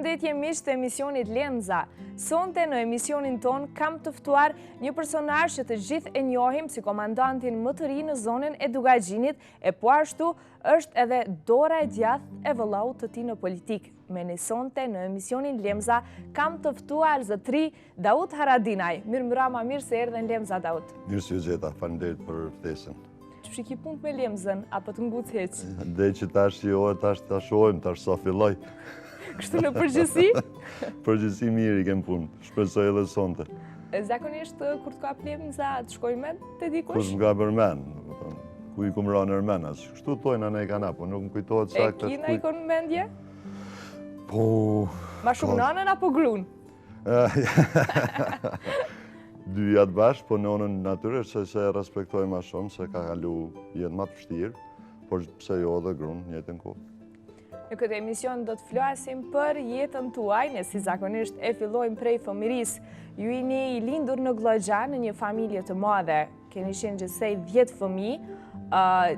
Përshëndetje miq të emisionit Lemza. Sonte në emisionin ton kam të ftuar një personazh që të gjithë e njohim si komandantin më të ri në zonën e Dugaxhinit, e po ashtu është edhe dora e djathtë e vëllaut të tij në politik. Me ne sonte në emisionin Lemza kam të ftuar zotëri Daud Haradinaj. Mirëmbrëma, mirë se erdhe në Lemza, Daud. Mirë se u gjeta, faleminderit për ftesën. Çu ki punë me Lemzën apo të nguc hiç? Dhe që tash ta shohim, tash sa filloj. Kështu në përgjithësi? Përgjithësi mirë i kem punë, shpresoj edhe sonte. Zakonisht kur të ka Lemza të shkoj me te dikush? Kush më ka bërmen, ku i kum rënë Ermenas. Kështu thojnë anë kana, po nuk më kujtohet saktë. E kina i kon mendje? Po. Ma shumë nënën apo gruan? Dyja të bashkë, po nënën natyrisht se e respektoj ma shumë, se ka kalu jetë ma të vështirë, por pse jo edhe gruan në jetën kohë. Në këtë emision do të flasim për jetën tuaj, ne si zakonisht e fillojmë prej fëmirisë. Ju jeni i lindur në Glogxhan në një familje të madhe. Keni qenë gjithsej 10 fëmijë,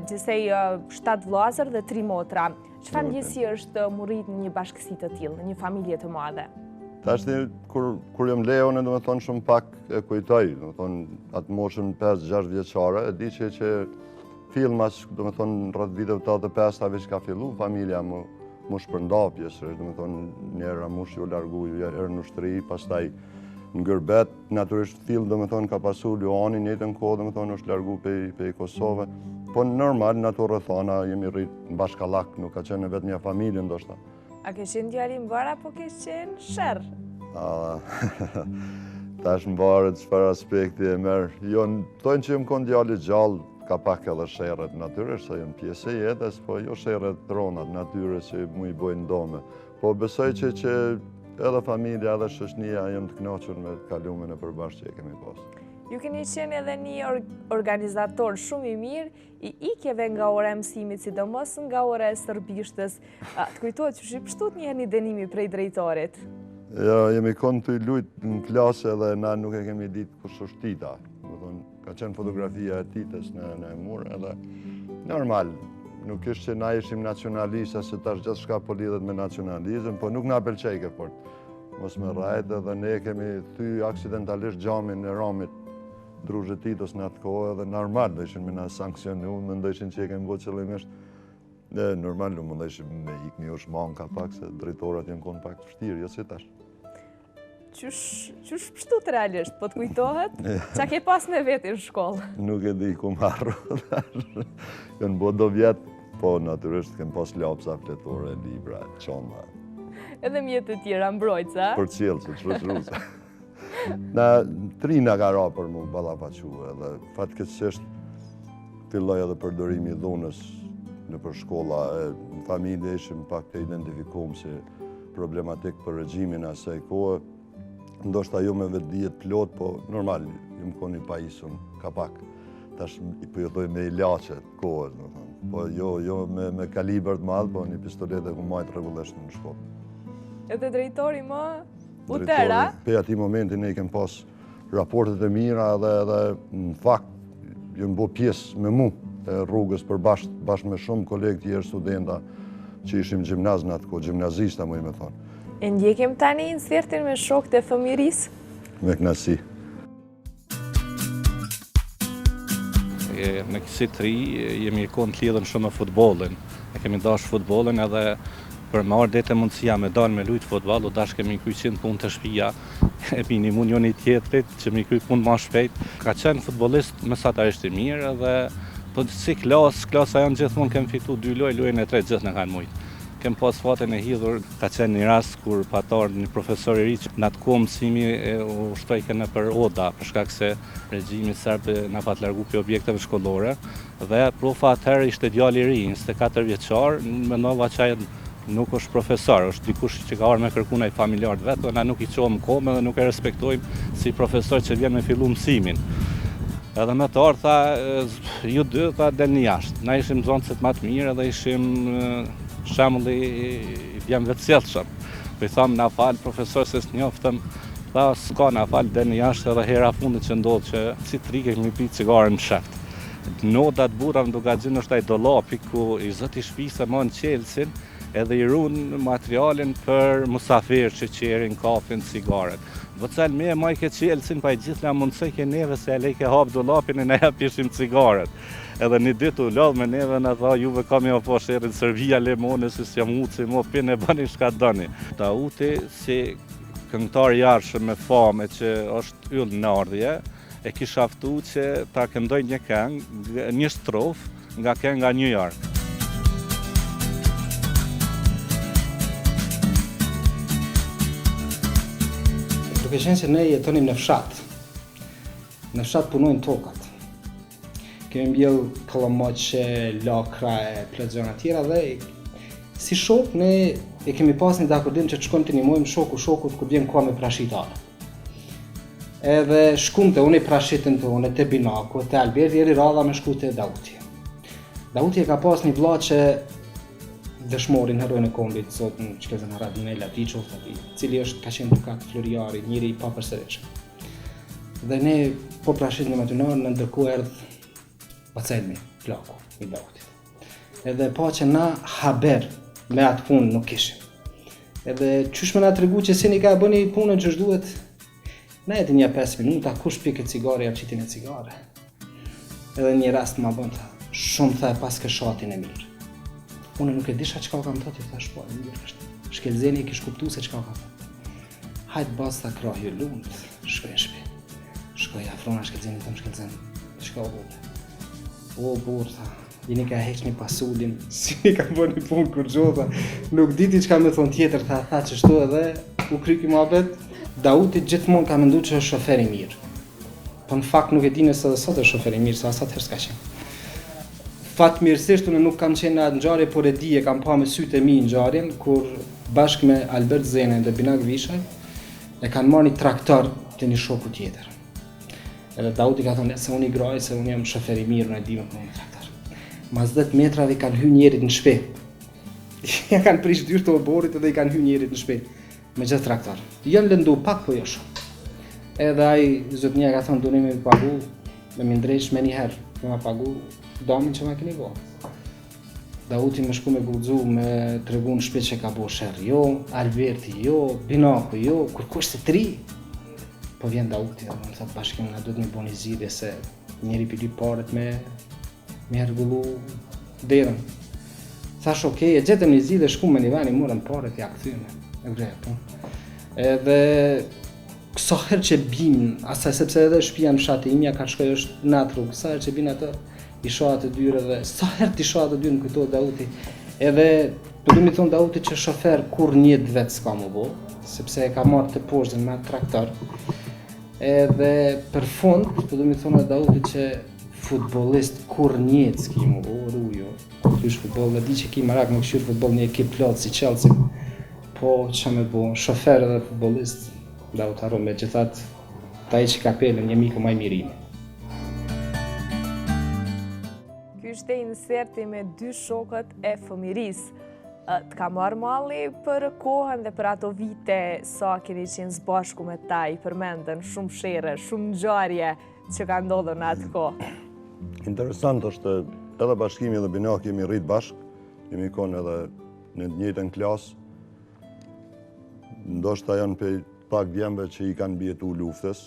gjithsej 7 vllazër dhe 3 motra. Çfarë ndjesi është mu rrit në një bashkësi të tillë, në një familje të madhe? Tash kur jam Leone, do të thonë shumë pak e kujtoj, do të thonë atë moshën 5-6 vjeçare, e di që filmas, do të thonë rreth viteve të 85-tave që ka fillu familja më shpërndapjes, do të thonë njëra mush ju largu erë në ushtri, pastaj në Gërbet, natyrisht fill, do të thonë ka pasur Luani në jetën kohë, do të thonë është largu pe Kosovë, po normal në ato rrethana jemi rrit në bashkallak, nuk ka qenë vetëm një familje ndoshta. A ke qenë djali mbar apo ke qenë sherr? Tash mbarët çfarë aspekti e merr. Jo, thonë që jam kon djali gjallë, ka pak edhe sherrët natyrisht, se jam pjesë e jetës, po jo sherrët tronat natyrisht që mu i bojnë dome. Po besoj që edhe familja edhe shoqënia jam të kënaqur me kalumin e përbashkët që e kemi pas. Ju keni qenë edhe një organizator shumë i mirë i ikjeve nga ora e mësimit, sidomos nga ora e stërbishtës. Të kujtohet që shqipshtut një dënimi prej drejtorit? Jo, jemi konë të lujtë në klasë edhe na nuk e kemi ditë kush është Tita. Ka qenë fotografia e Titës në mur edhe normal. Nuk ishtë që na ishim nacionalista, se tash gjithë shka po lidhet me nacionalizm, po nuk na pëlqej ke fort. Mos me rajtë edhe ne kemi thy aksidentalisht gjamin e Ramit drushë Titës në atë kohë edhe normal dhe ishin me na sankcionu, më ndëshin që e kemi bo qëllimisht. Normal nuk më ndëshin me ikmi u shmanë ka pak, se drejtorat jenë konë pak të vështirë, jo si tash. Qysh pështut realisht, po të kujtohet? Qa ke pas me vetë në shkollë? Nuk e di ku marru. Kënë bo do vjetë, po natyrisht kem pas lapsa fletore, libra, qoma. Edhe mjetë të tjera mbrojtësa? Për cilë, se të shruza. Na trina ka ra për mu ballafaqu edhe fatkeqësisht filloi edhe përdorimi i dhunës në për shkolla. Në familje ishim pak të identifikuar si problematik për regjimin asaj kohë. Ndoshta jo me vetë dijet plot, po normal, jam koni pajisur ka pak. Tash po ju thoj me ilaçe të kohës, do thonë. Po jo me kalibër të madh, po një pistolet e ku majt rregullisht në shkollë. Edhe drejtori më utera? Pe ati momentin ne kem pas raportet e mira edhe në fakt jëmë bo pjesë me mu e rrugës për bashkë me shumë kolegë tjerë studenta që ishim gjimnaz në atë kohë, gjimnazista mu i me thonë. E ndjekim tani insertin me shokët e fëmirisë? Me knasi. Me kësi të ri jemi konë të lidhën shumë me futbolin. E kemi dash futbolin edhe për me ardhe të mundësia me dalë me lujtë futbol, o dash kemi kryqin punë të shpia, e pini mund njoni tjetërit që mi kryq punë ma shpejt. Ka qenë futbolist mesatarisht i mirë edhe po si klasa janë gjithmonë kem fitu 2 lojën e 3 gjithë në kanë mujtë. Kem pas fatin e hidhur, ka qenë një rast kur patar një profesor i ri që në atë kohë mësimi u shtojke në për Oda, për shkak se regjimi serbe na pat largu për objekteve shkollore, dhe profa atëherë ishte djali i ri, 24 vjeçar, mendova që nuk është profesor, është dikush që ka arë me kërku nëjë familjarët vetë, na nuk i qohëm kohë dhe nuk e respektojmë si profesor që vjen me fillu mësimin. Edhe me të orë, tha, ju dy, tha, del një jashtë. Na ishim zonësit ma të mirë edhe ishim shemulli i vjem vetësjellshëm. Po i thamë, na falë, profesor, se s'njoftëm, tha, s'ka na falë, del një jashtë edhe hera fundit që ndodhë që si të rike kemi pi cigare në sheft. Nodat bura në Dugaxhin është ai dollapi ku i zoti shtëpisë më në Qelsin, edhe i runë materialin për musafir që qerin, kafin, cigaret. Vëcel me e majke qelësin pa i gjithë la mundësoj ke neve se e lejke hapë dolapin e ne ja pishim cigaret. Edhe një ditë u lodhë me neve në tha juve kam jo po shërin Serbia lemone si s'jam uci mo pin e bani shka dëni. Dauti si këngëtar jarshëm me fame që është yll në ardhje, e kisha aftu që ta këndoj një këngë, një strofë nga kënga New York. Duke qenë se ne jetonim në fshat punojnë tokat. Kemi mbjell kollomoqe, lakra e plot gjëra tjera dhe si shok ne e kemi pas një dakordim që të shkojmë të ndihmojmë shokut kur vjen koha me prashitare. Edhe shkumte unë i prashitën tonë te Binaku, te Alberti, eri radha me shku te Dauti. Dauti e ka pas një vlla që dëshmorin herojën e kombit, zotën Shkelzen Haradinela Tiçov, cili ka qenë dukat Floriari, njëri i papërshtatshëm. Dhe ne po prashitëm aty në ndërkohë erdh Pacelmi, plaku i Dautit. Edhe pa që na haber me atë punë nuk kishim. Edhe qysh me na tregu që si ni ka bëni punën që duhet, na jeti një 5 minuta, kush pikë cigare, ja qitin e cigare. Edhe një rast ma bën tha, shumë tha pas ke shatin e mirë. Unë nuk e disha çka kam thënë, thash po, mirë është. Shkelzeni e kish kuptuar se çka ka thënë. Hajt basta krah ju lumt, shkoj në shtëpi. Shkoj afrona Shkelzenit, thëm Shkelzen, çka u bë? O burr tha, jeni ka heqni pasullin, si ka bëni punë kur gjota. Nuk diti çka më thon tjetër, tha çështu edhe u kryki mohabet. Dauti gjithmonë ka menduar që është shofer i mirë. Po në fakt nuk e di nëse edhe sot është shofer i mirë, sa herë s'ka qenë. Fatmirësisht unë nuk kam qenë në atë ngjarje, por e di e kam pa me sytë e mi ngjarjen kur bashkë me Albert Zenen dhe Binak Vishaj e kanë marrë një traktor te një shoku tjetër. Edhe Dauti ka thonë se unë i graj, se unë jam shofer i mirë, unë e di me punë traktor. Mas 10 metrave kanë hyrë njerit në shtëpi. Ja kanë prish dyert të oborrit edhe i kanë hyrë njerit në shtëpi me gjithë traktor. Jam lëndu pak po jo shumë. Edhe ai zotnia ka thonë duni me pagu, me më ndresh me një herë, me ma pagu damin që ma keni bo. Dauti më shku me guxu, me tregu në shtëpi që ka bo sherr, jo, Alberti, jo, Binaku, jo, kur kush të tri. Po vjen Dauti dhe më thot bashkim na duhet me bo një zgjidhje se njëri pili paret me rregullu derën. Thash okej, e gjetëm një zgjidhje, shku me një vani, morëm paret, ja kthyme. E greja po. Edhe sa herë që bim, asaj sepse edhe shtëpia në fshatin imja ka shkoj është në atë rrugë, sa herë që bin atë i shoh atë dyre dhe sa herë ti shoh atë dyre më kujtohet Dauti. Edhe po do mi thon Dauti që shofer kur një vet s'ka më bo, sepse e ka marrë të poshtën me atë traktor. Edhe për fund po do mi thon Dauti që futbollist kur një s'ki më bo, rujo. Kur ty futboll, dhe di që ki marak me këshir futboll një ekip plot si Chelsea. Po që me bo, shofer dhe futbollist, Dauti haro me gjithat ta i që kapelën një mikë maj mirimi. Ky ishte inserti me 2 shokët e fëmirisë. Të ka marrë malli për kohën dhe për ato vite sa keni qenë së bashku me ta, i përmenden shumë shere, shumë ngjarje që ka ndodhur në atë kohë. Interesant është edhe bashkimi dhe Binak jemi rrit bashkë, jemi konë edhe në të njëjtën klasë. Ndoshta janë për pak djembe që i kanë bjetu luftës,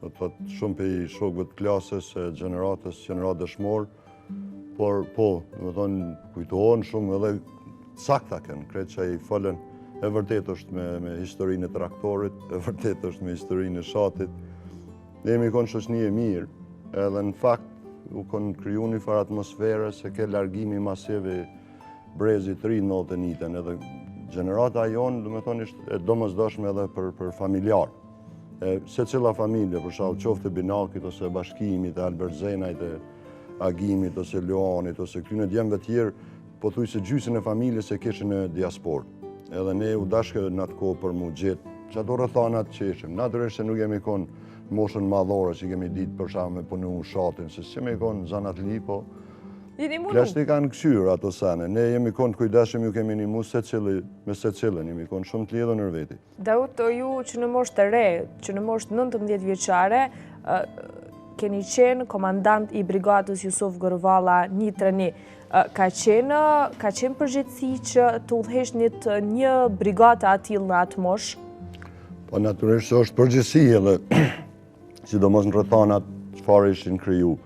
do të thotë shumë për shokëve të klasës, gjeneratës, gjenerat dëshmor, por po, do të thonë kujtohen shumë edhe sakta kënë, kretë që i folën, e vërtet është me historinë e traktorit, e vërtet është me historinë e shatit. Ne jemi konë shoqëni e mirë, edhe në fakt u konë kriju një farë atmosfere se ke largimi masive brezit të ri në të njëtën, edhe gjenerata jonë, do me thonë, ishte domosdoshme edhe për familjar. Se cila familje, për shkak qoftë e Binakit, ose bashkimit, e Albert Zenajt, e Agimit, ose Luanit, ose këtyre djemve tjerë, po thuj se gjysën e familjes e kishin në diasporë. Edhe ne u dashke në atë kohë për mu gjithë, që ato rëthanat që ishim. Natyrisht se nuk jemi konë moshën madhore që kemi ditë për shkak me punu shatin, se si me konë zanat li, po pleshti kanë këshyrë ato sene. Ne jemi konë të kujdeshëm, ju kemi një mu me se cilën, jemi konë shumë të lidhë nër veti. Dauti, ju që në moshë të re, që në moshë 19 vjeçare, keni qenë komandant i brigadës Jusuf Gërvala 131. ka qenë përgjithësi që të udhëhesh një brigadë atill në atë moshë? Po natyrisht është përgjithësi edhe sidomos në rrethanat çfarë ishin kriju.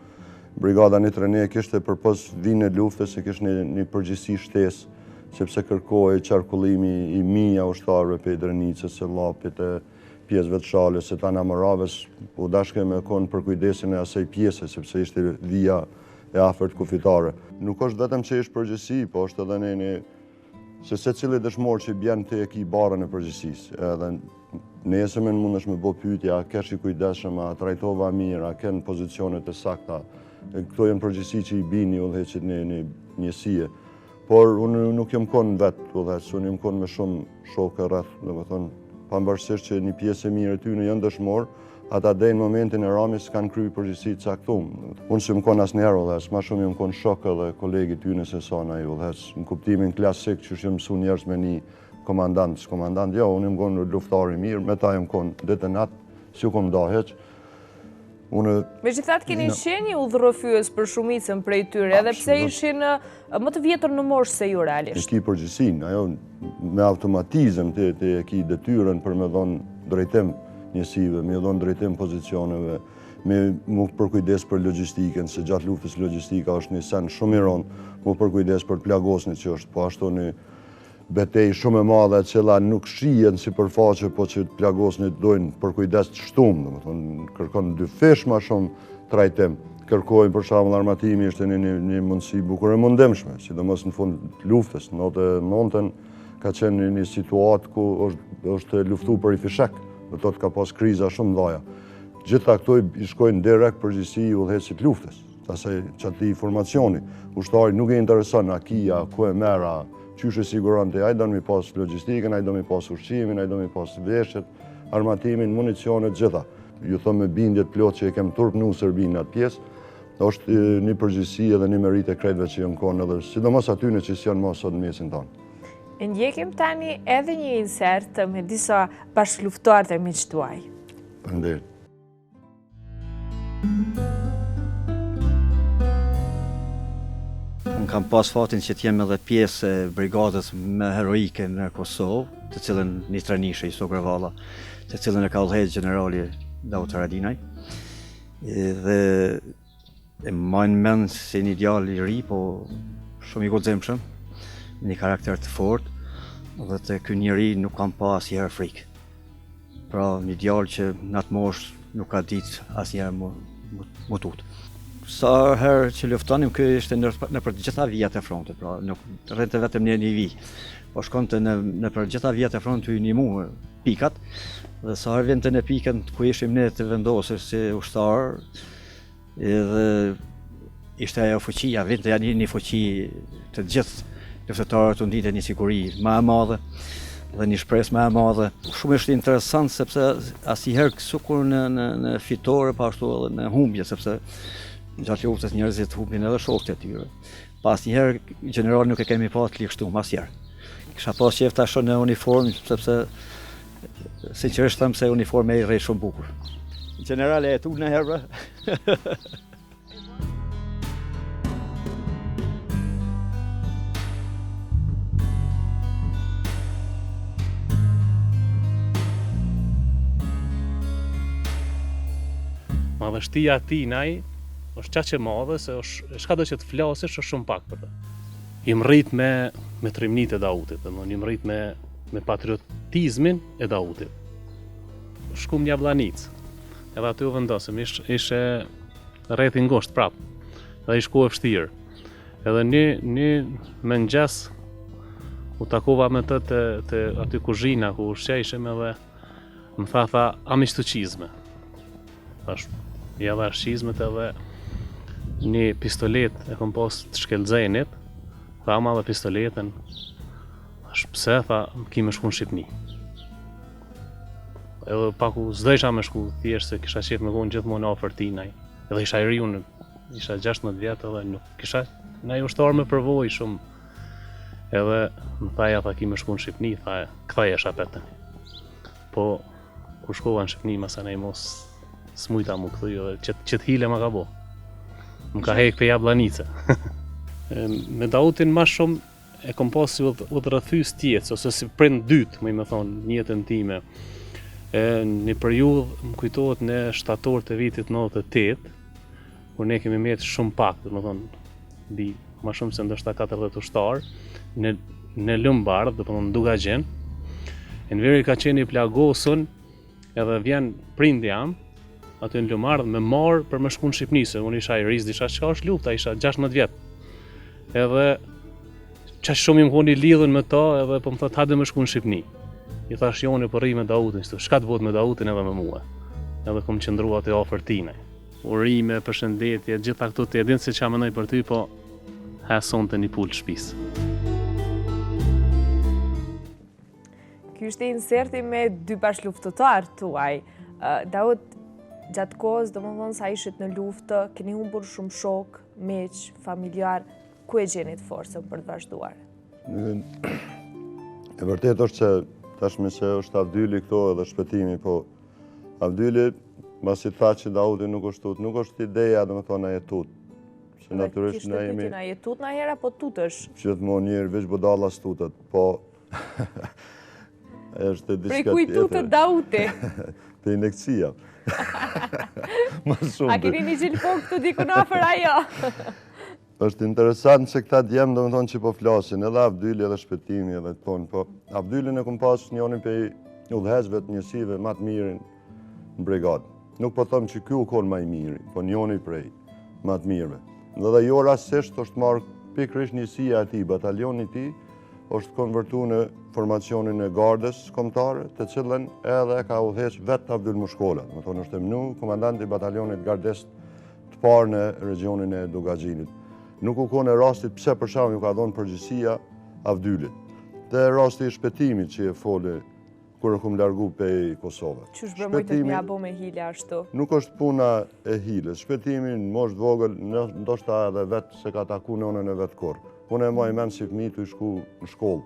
Brigada 139 kishte përpos vinë e luftës se kishte një përgjithësi shtesë, sepse kërkohej qarkullimi i mijëra ushtarëve për Drenicës, së Llapit, e pjesëve të Shalës, së Tanamaravës, u dashke me konë për kujdesin e asaj pjese, sepse ishte vija e afërt kufitare. Nuk është vetëm që ishte përgjithësi, po është edhe se secili dëshmor që bjen te e ki barën e përgjithësisë. Edhe nesëmen mundesh me bo pyetja, a kesh i kujdesshëm, a trajtova mirë, a ken pozicionet e sakta. Këto janë përgjithësi që i bini udhëheqit në njësie. Por unë nuk jam konë vetë udhëheq, unë jam konë me shumë shokë rreth, domethënë, pavarësisht që një pjesë e mirë e tyre janë dëshmor, ata deri në momentin e ramjes kanë kryer përgjithësi të caktuar. Unë s'jam konë asnjëherë udhëheq, më shumë jam konë shok edhe kolegë tyre se sa ai udhëheq, në kuptimin klasik që jam mësuar njerëz me një komandant, jo, unë jam konë luftar i mirë, me ta jam konë ditë natë, si u kom daheq. Megjithatë keni qenë udhërrëfyes për shumicën prej tyre, edhe pse ishin më të vjetër në moshë se ju realisht. E ki përgjithësinë, ajo me automatizëm të e ki detyrën për me dhonë drejtim njësive, me dhonë drejtim pozicioneve, me mu përkujdes për logjistikën, se gjatë luftës logjistika është një sen shumë i rëndë, mu përkujdes për plagosnit që është po ashtu një betej shumë e madhe, cila nuk shihen si përfaqe, po që plagosnit dojnë përkujdes të shtumë, domethënë kërkon dy fish ma shumë trajtim. Kërkojnë për shembull armatimi ishte një mundësi bukur e mundimshme, sidomos në fund të luftës, në 99-ën ka qenë një situatë ku është luftu për i fishek, do të ka pas kriza shumë dhaja. Gjitha këto i shkojnë direkt përgjithësi udhëheqësit luftës, asaj çati informacioni. Ushtari nuk e intereson a kia, ku e merra, qysh e siguronte, ai don mi pas logjistikën, ai don mi pas ushqimin, ai don mi pas veshjet, armatimin, municionet, gjitha. Ju them me bindje të plot që e kem turpnu Serbinë në atë pjesë, është një përgjegjësi edhe një merit e krejtëve që janë konë edhe, sidomos atyne që janë mos sot në mesin tonë. Ndjekim tani edhe një insert me disa bashkëluftuar të miqtë tuaj. Faleminderit. Unë kam pas fatin që t'jem edhe pjesë e brigadës me heroike në Kosovë, të cilën një trenishe i Sogrevalla, të cilën e ka udhëheqë generali Davut Haradinaj. Dhe e majnë mend si një djalë i ri, po shumë i guximshëm, një karakter të fortë, dhe të ky njeri nuk kam pa asnjëherë frikë. Pra një djalë që në atë moshë nuk ka ditë asnjëherë më tut. Sa herë që luftonim, ky ishte në për të gjitha vijat e frontit, pra nuk rrinte vetëm një vijë, po shkonte në për gjitha vijat e frontit i ndihmu pikat, dhe sa herë vinte në pikën ku ishim ne të vendosur si ushtar, edhe ishte ajo fuqia, vinte një fuqi të gjithë luftëtarët u ndinte një siguri më e madhe dhe një shpresë më e madhe. Shumë është interesant sepse asnjëherë sukur në fitore, pa ashtu edhe në humbje, sepse gjatë luftës njerëzit humbin edhe shokët e tyre. Pa asnjëherë generali nuk e kemi pa të ligështuar asnjëherë. Kisha pas qejf ta shoh në uniformë sepse sinqerisht them se uniforma i rrej shumë bukur. Generali e tu në herë. Madhështia e tij nai është qaq e madhe se çka do që të flasësh është shumë pak për të. I mrrit me trimnit e Dautit, domethënë i mrrit me patriotizmin e Dautit. Shkum një Jablanic. Edhe aty u vendosëm, ishte rreth i ngushtë prap. Dhe ishte kohë e vështirë. Edhe një mëngjes u takova me të aty kuzhina ku ushqejshim edhe më tha a mi shtuqizme. Thash, ja dhe shqizmet edhe një pistolet e kom pas të shkelzenit, tha ma dhe pistoletën, thash pse, tha, ki me shku në Shqipni. Edhe paku s'dojsha me shku, thjesht se kisha qef me konë gjithmonë afër tinaj. Edhe isha i ri unë, isha 16 vjetë edhe nuk kisha na i ushtar me përvoj shumë. Edhe më thaja, tha, ki me shku në Shqipni, tha, këthaj e shapetën. Po, kur shkova në Shqipni, masa nej mos smujta mu këthuj, që t'hile ma ka bo. Më ka hek për Jablanice. Me Dautin ma shumë e kom pas si udhërrëthys tjetës, ose si prind dytë, më thonë, në jetën time. Një periudhë më kujtohet në shtator të vitit 98, kur ne kemi metë shumë pak, më thonë, ma shumë se ndoshta 40 ushtarë, në Lëmbardh, dhe më thonë Dugagjen. Në veri ka qenë i plagosën, edhe vjen prindi jam, aty në Lëmbardh, me marë për më shku në Shqipni, se unë isha i riz, disha qka është lufta, isha 16 vjetë. Edhe që shumë im koni lidhën me ta, edhe po më thot hajde më shku në Shqipni. I thash joni për ri me Dautin, shka të bëhet me Dautin edhe me mua. Edhe kom qëndrua të ofër tinaj. Urime, përshëndetje, gjitha këto të edhin se qa mënoj për ty, po hason të një pull shpis. Ky ishte inserti me 2 bashkëluftëtar tuaj. Daut, gjatë kohës, do më thonë sa ishit në luftë, keni humbur shumë shok, meq, familjar, ku e gjenit forcën për të vazhduar? E vërtet është që tashme se është Avdyli këto edhe shpëtimi, po Avdyli, masi tha që Dauti nuk është tut, nuk është ideja dhe me thonë a jetut. Se naturisht ne jemi... A jetut na hera, po tutësh? Gjithmonë njërë, veç bodalla stutët, po... Prej kuj tutët Dauti? Të inekcija. A keni një gjilpon këtë dikun afer ajo? Është interesant se këta djemë do më thonë që po flasin, edhe Avdyli edhe shpëtimi edhe të tonë, po Avdylin e kom pas njënin për udhëhezve të njësive ma të mirin në brigadë. Nuk po thëmë që kjo u konë ma i miri, po njënin prej ma të mirëve. Dhe jo rasisht është marrë pikrish njësia ati, batalioni ti është konvertu në formacionin e gardës kombëtare, të cilën edhe ka udhëhez vetë Avdyl Mushkolla. Më thonë është emnu komandanti batalionit gardes të parë në regionin e Dugagjinit. Nuk u kone rastit pse për shkak ju ka dhonë përgjësia Avdylit. Dhe rasti i shpëtimit që e foli kur e kum largu pej Kosovë. Qysh bërmojtët mja bo me hile ashtu? Nuk është puna e hiles. Shpëtimi në moshë vogël, ndoshta edhe vetë se ka taku nënën e vetë korë. Unë e maj menë si fëmi të shku në shkollë.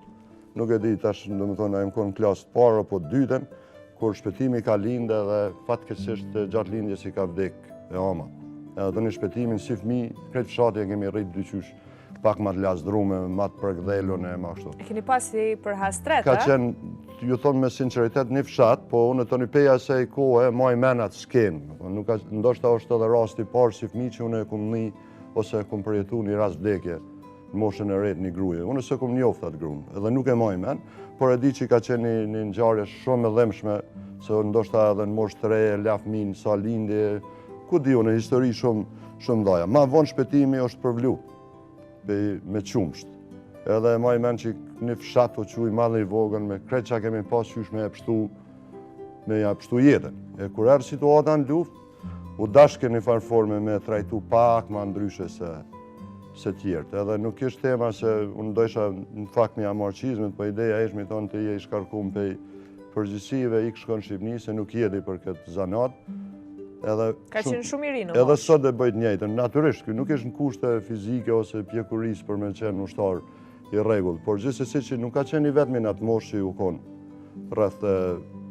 Nuk e di tash, do më thonë, a im konë në klasë të parë apo të dytën, kur shpëtimi ka lindë dhe fatkeqësisht gjatë lindjes i ka vdek e ama. Edhe të një shpëtimin si fëmi, kretë fshati e kemi rritë dyqysh pak ma të lasdrume, ma të përgdhelon e ma kështu. E keni pasi për hastret, Ka qenë, ju thonë me sinceritet, një fshat, po unë të një peja se i kohë, ma i menat s'kenë. Ndoshta është edhe rasti parë si fëmi që unë e kum një, ose e kum përjetu një rast vdekje në moshën e rejt një gruje. Unë se kum njoftë atë grunë, edhe nuk e ma i men, por e di që ka qenë një ngjarje shumë e dhemshme, se ndoshta edhe në moshë të reje, laf minë, sa lindje, ku di unë, histori shumë dhaja. Ma vonë shpëtimi është përvlu, me qumsht. Edhe ma i men që një fshat o quj madhe i vogën, me kretë që kemi pas qysh me ja pështu jetën. E kur erë situata në luft, u dashke një farforme me trajtu pak ma ndryshe se tjertë. Edhe nuk ishtë tema se unë dojsha në fakt një amarqizmet, po ideja ishë mi thonë të je i shkarkum pej përgjësive, i këshkon Shqipni, se nuk jedi për këtë zanat. Ka qenë shumë i rinë. Edhe sot e bëjt njëjtën. Naturisht, kjo nuk ishë në kushte fizike ose pjekuris për me qenë ushtar i regull, por gjithsesi që nuk ka qenë i vetëmi në atë moshë që ju konë rreth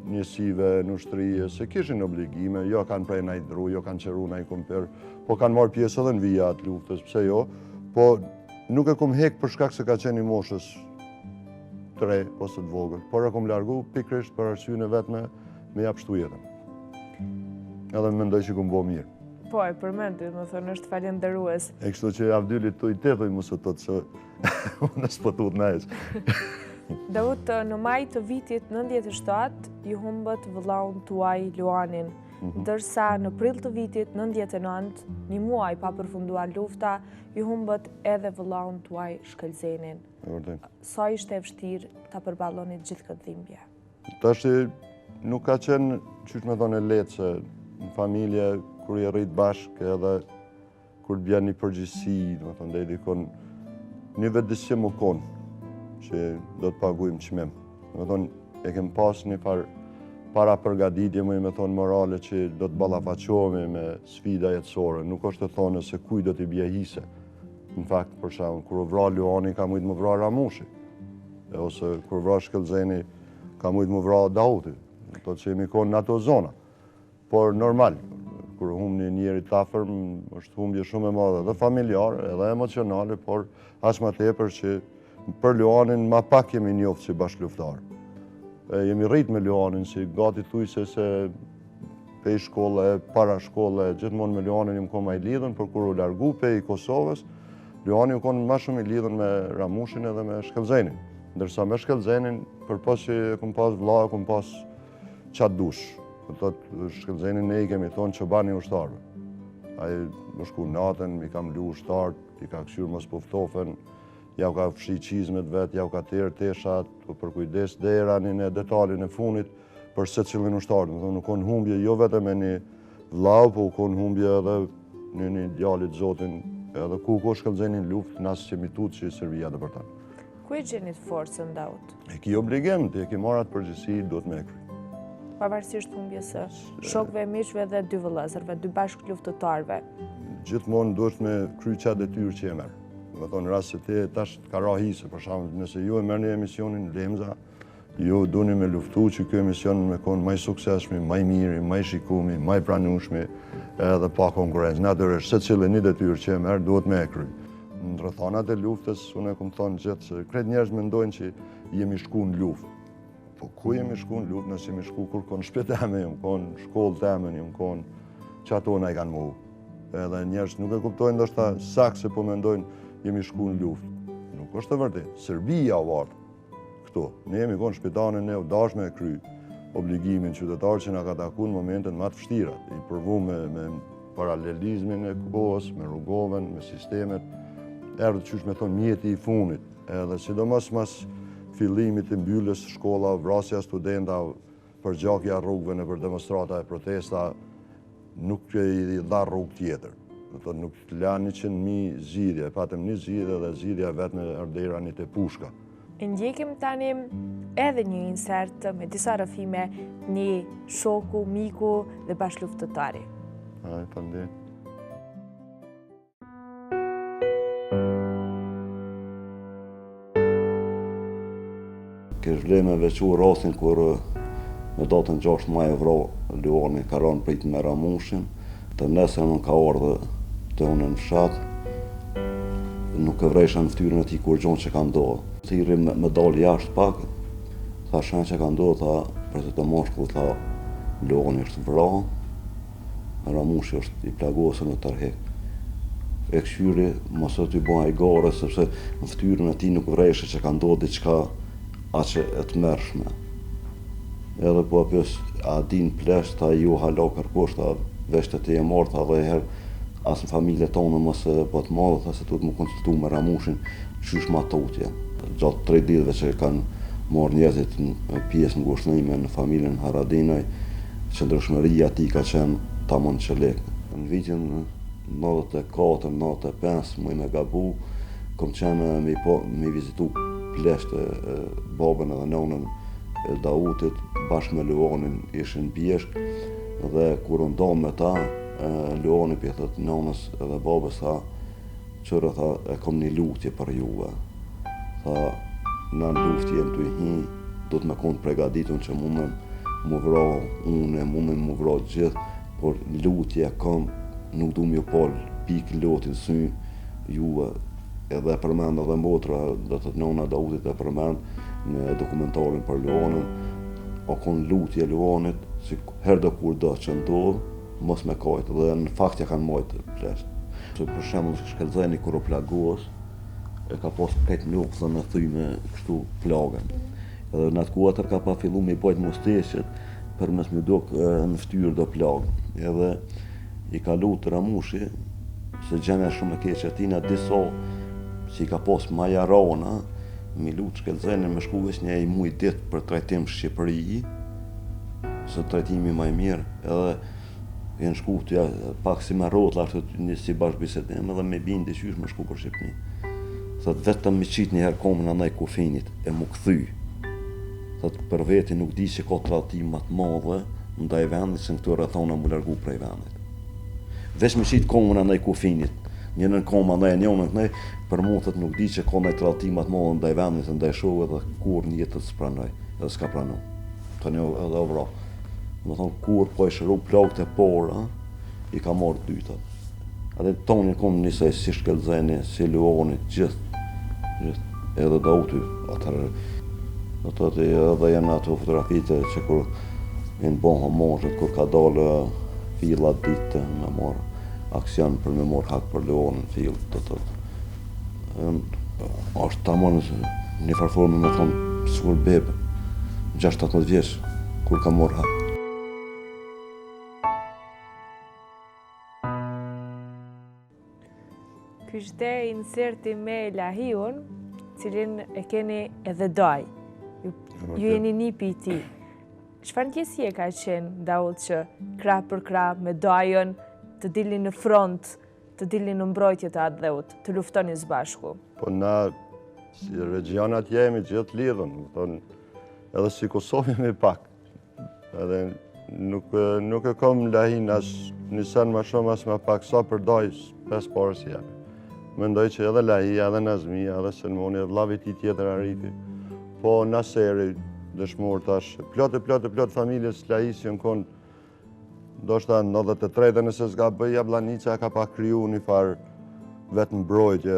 njësive, në ushtrije, se kishin obligime, jo kanë prej naj dru, jo kanë qeru naj kumper, po kanë marrë pjesë edhe në vija atë luftës, pse jo, po nuk e kum hek për shkak se ka qenë i moshës 3 ose të vogël, por e kum largu pikrisht për arsyën e vetme me ja pështu jetën. Edhe më mendoj që kum bo mirë. Po, e përmendi, më thënë është falenderues. E kështu që Avdylit të i tetoj mu së tëtë, se unë është pëtut në eqë. Daut, në maj të vitit 97, ju humbët vëllaun tuaj Luanin, ndërsa në prill të vitit 99, një muaj pa përfunduar lufta, ju humbët edhe vëllaun tuaj Shkëlzenin. Sa ishte e vështirë ta përballonit gjithë këtë dhimbje? Tash nuk ka qenë, qysh me thonë e letë, se në familje, kur i rritë bashkë edhe kur të bjen një përgjësi, më thonë, dhe i dikon një vetëdijsim u konë, që do të pagujmë qmim. Më thonë, e kem pas një farë para përgatitje, me thonë morale që do të ballafaqohemi me sfida jetësore. Nuk është të thonë se kuj do t'i bje hise. Në fakt, për shembull, kur u vra Luani, ka mujtë më vra Ramushi. Ose kur vra Shkëlzeni, ka mujtë më vra Dauti. Do të që jemi konë në ato zona. Por normal, kur humni njëri të afërm, është humbje shumë e madhe, dhe familjare, edhe emocionale, por as më tepër që për Luanin ma pak jemi njoftë si bashkëluftar. Jemi rrit me Luanin si gati thujse se pe shkolle, para shkolle, gjithmonë me Luanin im koma i lidhën, për kur u largu pe i Kosovës, Luani u konë ma shumë i lidhën me Ramushin edhe me Shkëllzenin. Ndërsa me Shkëllzenin, për pas që këm pas vlla, këm pas qatë dush. Shkëllzenin ne i kemi thonë që bani ushtarve. Ai më shku natën, mi kam lu ushtarët, i ka këshyrë mos poftofen, ja u ka fshi qizmet vetë, ja u ka tërë teshat, për kujdes deranin e detalin e funit për se cilin ushtarët. Nuk konë humbje jo vetëm me një vlau, po konë humbje edhe një djalit zotin, edhe ku ko Shkëllzenin luft, nasë që mi tutë që i Serbia dhe për ta. Ku e gjenit forcën, Daut? E ki obligim, e ki marat përgjësi, do të me kry. Pavarësisht humbjes së shokëve, miqve dhe dy vëllezërve, dy bashkë luftëtarve. Gjithmonë duhet me kry qatë detyrë që e merë. Dhe thonë, rrasë se te tash ka ra hisë, për shembull, nëse ju e merrni emisionin Lemza, ju duni me luftu që kjo emision me konë maj sukseshmi, maj miri, maj shikumi, maj pranushmi, edhe pa konkurencë. Natyrisht, se cilë një detyrë që e merë, duhet me e kry. Në rrethanat e luftës, unë e kom thonë gjithë se kretë njerëz mendojnë që jemi shku në luftë. Po ku jemi shku në luftë, nëse jemi shku kur konë shpjet teme, jemi konë shkollë teme, jemi konë që ato na i kanë muhu. Edhe njerëz nuk e kuptojnë ndoshta saktë se po mendojnë jemi shku në luftë. Nuk është e vërtet. Serbia u ardhë këtu. Ne jemi konë shpjetanë, ne u dashme e kry obligimin qytetarë që na ka taku në momentet më të vështira. I përvu me paralelizmin e kohës, me rrugoven, me sistemet, erdhë qysh me thonë mjeti i funit. Edhe sidomos mas fillimit të mbylljes shkolla, vrasja studenta, përgjakja rrugëve në për demonstrata e protesta, nuk i dha rrugë tjetër. Nuk të lanë 100.000 zgjidhje, patëm një zgjidhje dhe zgjidhja vetë në erderanit e pushka. Ndjekim tani edhe një insert me disa rrëfime, një shoku, miku dhe bashkëluftëtari. Aj, pandi. Kesh vle me veçu rastin kur në datën 6 maj vro Luani ka rënë prit me Ramushin, të nesër nuk ka ardhë të unë në fshat, nuk e vrejshë në ftyrën e ti kur gjonë që ka ndohë. Thiri me dalë jashtë pak, tha shenë që ka ndohë, tha për të moshkull, tha Luani është vra, Ramushi është i plagosë në tërhek. E këshyri, mos të i bëha i gare, sepse në ftyrën e ti nuk vrejshë që ka ndohë diçka aqe e të mërshme. Edhe po apës, a din plesht, ta ju hala kërkosht, ta veshtet e marë, ta dhe herë, asë në familje tonë mësë po të madhe, ta se të më konsultu me Ramushin, qysh ma totje. Gjatë 3 ditëve që kanë marë njerëzit në pjesë në gushtënime në familjen Haradinaj, qëndrëshmëria ti ka qenë tamon qëlekë. Në vitin 94-95, më i me gabu, kom qenë me vizitu plesht e babën edhe nonën e Dautit, bashkë me Luanin ishin bjeshk, dhe kur nda me ta, Luani për thët nonës edhe babës, tha, qërë, tha, e kom një lutje për juve. Tha, në luftje në të hi, do të me konë pregaditun që mu vra une, mu vra gjithë, por lutje kom, nuk du m'ju polë, pikë lotin sy juve, edhe përmend edhe motra, do të nona Dautit e përmend në dokumentarin për Luanin, o konë lutje Luanit, si herë dhe kur do që ndodhë, mos me kajtë, dhe në fakt ja kanë majtë plesht. Për shembull Shkëllzeni kur o plagos, e ka pas këtë lukë dhe me thy me kështu plagën. Edhe në atë kuatër ka pa fillu me i bajtë mosteshet, për mes me dok në ftyrë do plagën. Edhe i ka lutë Ramushi, se gjene shumë e keqe tina disa, që i ka pas majarana, mi lutë Shkëllzeni me shku veç një muj ditë për trajtim Shqipëri, se trajtimi ma i mirë, edhe jenë shku të pak si me rotla, një si bashkëbisedim, edhe me bindi qysh me shku për Shqipëni. Thot vetëm mi qit njëherë komën anaj kufinit, e mu këthy. Thot për veti nuk di që ka trajtim më të madhe, ndaj vendit, se në këto rrethona mu largu prej vendit. Veç mi qit komën anaj kufinit, njënën komë anaj e njënën kënej, për mu thot nuk di që ka ndaj trajtim më të madhe ndaj vendit, ndaj shohë edhe kur njëtët s'pranoj, edhe s'ka pranu. Të një edhe vra. Më thonë, kur po e shëru plagët e pora, i ka marrë dyta. Edhe tonin kom njësaj si Shkelzeni, si Luoni, gjithë. Edhe Dauti, atërë. Do të të edhe janë ato fotografite që kur në bon homozhet, kur ka dalë fillat ditë me marrë aksion për me marrë hak për Luonin fill, do të është ta marrë një farforme me thonë sikur bebe, 6-17 vjeç, kur ka marrë hak. Ky ishte inserti me Lahiun, cilin e keni edhe doj. Ju jeni nipi i tij. Çfarë ndjesie ka qenë Daud që krah për krah me dojën të dilni në front, të dilni në mbrojtje të atë dheut, të luftoni së bashku? Po na, si regionat jemi gjithë lidhën, edhe si Kosovë jemi pak. Edhe nuk e kom Lahin as një sen ma shumë as ma pak sa për dojës 5 parës jemi. Mendoj që edhe Lahia, edhe Nazmia, edhe Selmoni, edhe llavi ti tjetër arriti. Po Naseri, dëshmor tash, plot familjes Lahis jënë konë, do shta 93 dhe nëse s'ga bëj Jablanica ka pa kriju një farë vetë mbrojtje,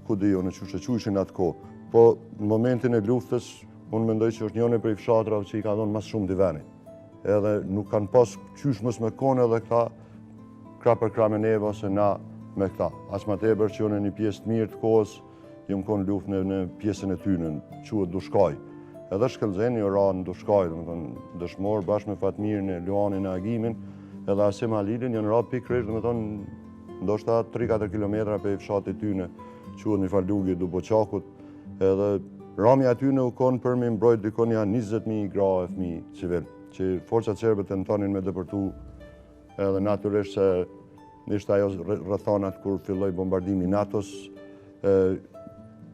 ku di jo në qushin atë ko. Po në momentin e luftës, unë mendoj që është njone prej fshatrave që i ka dhonë mas shumë diveni. Edhe nuk kanë pas qysh mës me kone edhe këta kra për kra me neve ose na me këta. As ma tepër që unë një pjesë të mirë të kohës, jëmë konë luft në pjesën e tyne, në quët Dushkaj. Edhe Shkelzeni o ra në Dushkaj, dëshmor bashkë me Fatmirin e Luanin e Agimin, edhe Asim Halilin jënë ra pikrish, ndoshta 3-4 kilometra për fshatit tyne, quët një fardugi du Boqakut, edhe rami atyne u konë për me mbrojt dikon janë 20.000 gra e fmi civil, që forcat serbe të nëtonin me dëpërtu, edhe naturisht se ishte ajo rrethonat kur filloi bombardimi NATO-s,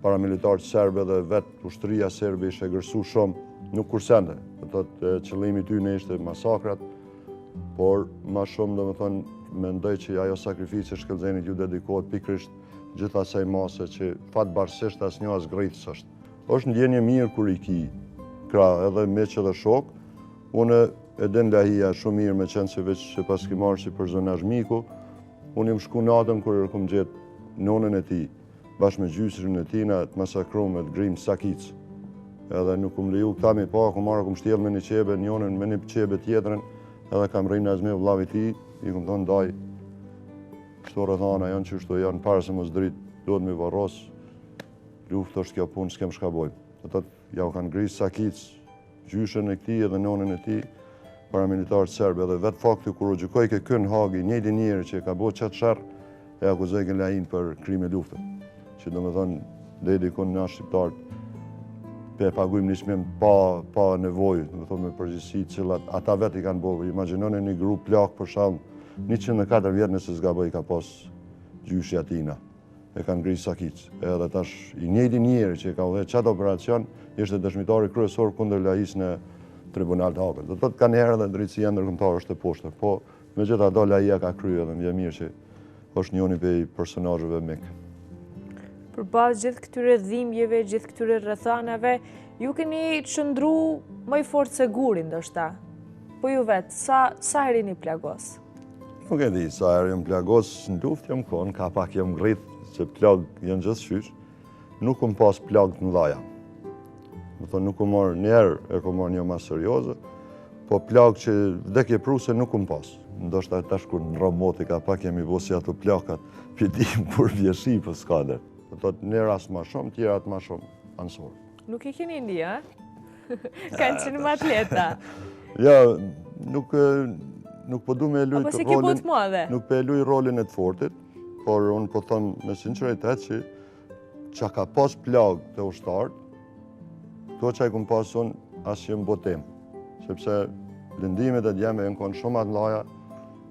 paramilitarët serbe dhe vetë ushtria serbe ishte gërsu shumë, nuk kursende. Qëllimi tyne ishte masakrat, por ma shumë mendoj që ajo sakrificë e Shkelzenit ju dedikohet pikrisht gjitha asaj mase që fatbarësisht asnjë as gritës është. Është ndjenje mirë kur i ki krah edhe meq edhe shok. Unë e den Lahia shumë mirë me qenë se veç që pas ki marrë si personazh miku. Unë im shku natën kur kom gjetë nonën e ti, bashkë me gjysrin e tina të masakru me të grim sakic. Edhe nuk kom leju këta mi pa, kom marrë kom shtjell me një qebe, njonën me një qebe tjetërën, edhe kam rrinë Nazmi vllavi ti, i kom thonë daj, kështu rrethana janë që shtu janë para se mos dritë, duhet me varros, luftë është kjo punë, s'kem shkabojmë. Dhe tëtë ja u kanë grisë sakic, gjyshen e këti edhe nonën e ti, paramilitarët serbe, edhe vetë fakti kur u gjykoj ke kënë Hagi, njëti njëri që ka bo qatë shërë, e akuzojnë Lahin për krime luftë. Që do me thonë, dhe i dikon nga shqiptarët, pe pagujmë një shmim pa nevojë, do me thonë me përgjithësi cilat ata vetë i kanë bo. Imaginone një grup plak për shamë, 104 vjetë nëse s'ga bëj ka pas gjyshi atina, e kanë grisë sakic. Edhe tash i njëti njëri që ka u dhe qatë operacion, ishte dëshmitari kryesor kundër Lahis në Tribunal të Hapet. Do të ka njerë dhe drejtësia ndërkombëtare është e poshtë, po me gjitha do Lahia ka krye dhe më mirë që është njoni për personazheve mik. Për bazë gjithë këtyre dhimbjeve, gjithë këtyre rrethanave, ju keni qëndru më i fort se guri ndoshta. Po ju vetë, sa herë jeni plagos? Nuk e di, sa herë jam plagos në luftë jam konë, ka pak jam ngrit që plag janë gjithë shysh, nuk kom pas plag të mëdhaja. Më thonë nuk kom marrë njerë, e kom marrë një ma serioze, po plag që vdekje pruse nuk kom pas. Ndoshta tash kur në roboti ka pak jemi bosi ato plakat, pitim kur vjeshi për skader. Do thotë një rast ma shumë, tjera ma shumë ansorë. Nuk e keni ndi, a? Kanë qenë më atleta. Ja, nuk po du me luj apo se ki botë madhe? Nuk po e luj rolin e të fortit, por unë po thëmë me sinceritet që që ka pas plag të ushtartë, to që i kom pas unë asë jem botim, sepse lëndimet e djeme e në konë shumë atë laja,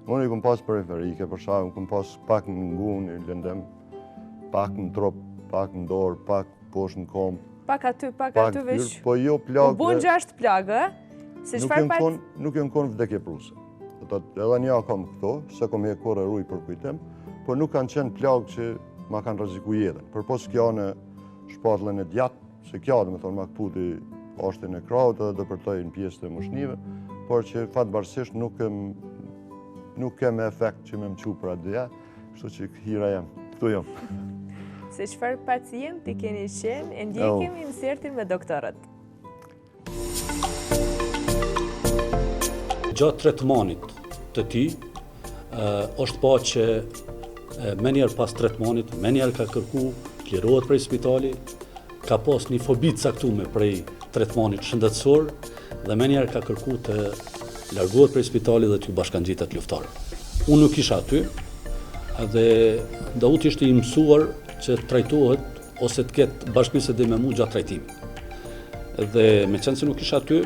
unë i kom pas periferike, për shkak kom pas pak në ngunë i lëndim, pak në trup, pak në dorë, pak poshtë në kom. Pak aty veç. Po jo plagë. U bën 6 plagë, se çfarë pa? Nuk janë konë vdekje pruse. Edhe një kam këto, se kom he kore ruj për kujtim, por nuk kanë qenë plagë që ma kanë rreziku jetën. Përpos kjo në shpatllën e djatë, se kjo dhe me thonë ma këputi ashtin e kraut edhe dëpërtoj në pjesë të moshnive, por që fatbarësisht nuk nuk kem efekt që me më qu për atë dhja, kështu që hira jam, këtu jam. Se çfarë pacienti keni qenë, e ndjekim insertin me doktorët. Gjatë tretmanit të ti, është pa që me njerë pas tretmanit, me njerë ka kërku, lirohet prej spitali, ka pas një fobi të caktuar prej tretmanit shëndetësor dhe me njerë ka kërku të largohet prej spitali dhe t'ju bashkangjitet luftar. Unë nuk isha aty, dhe Dauti ishte i mësuar që të trajtohet ose të ketë bashkëbisedë me mua gjatë trajtimit. Dhe me qenë se nuk isha aty,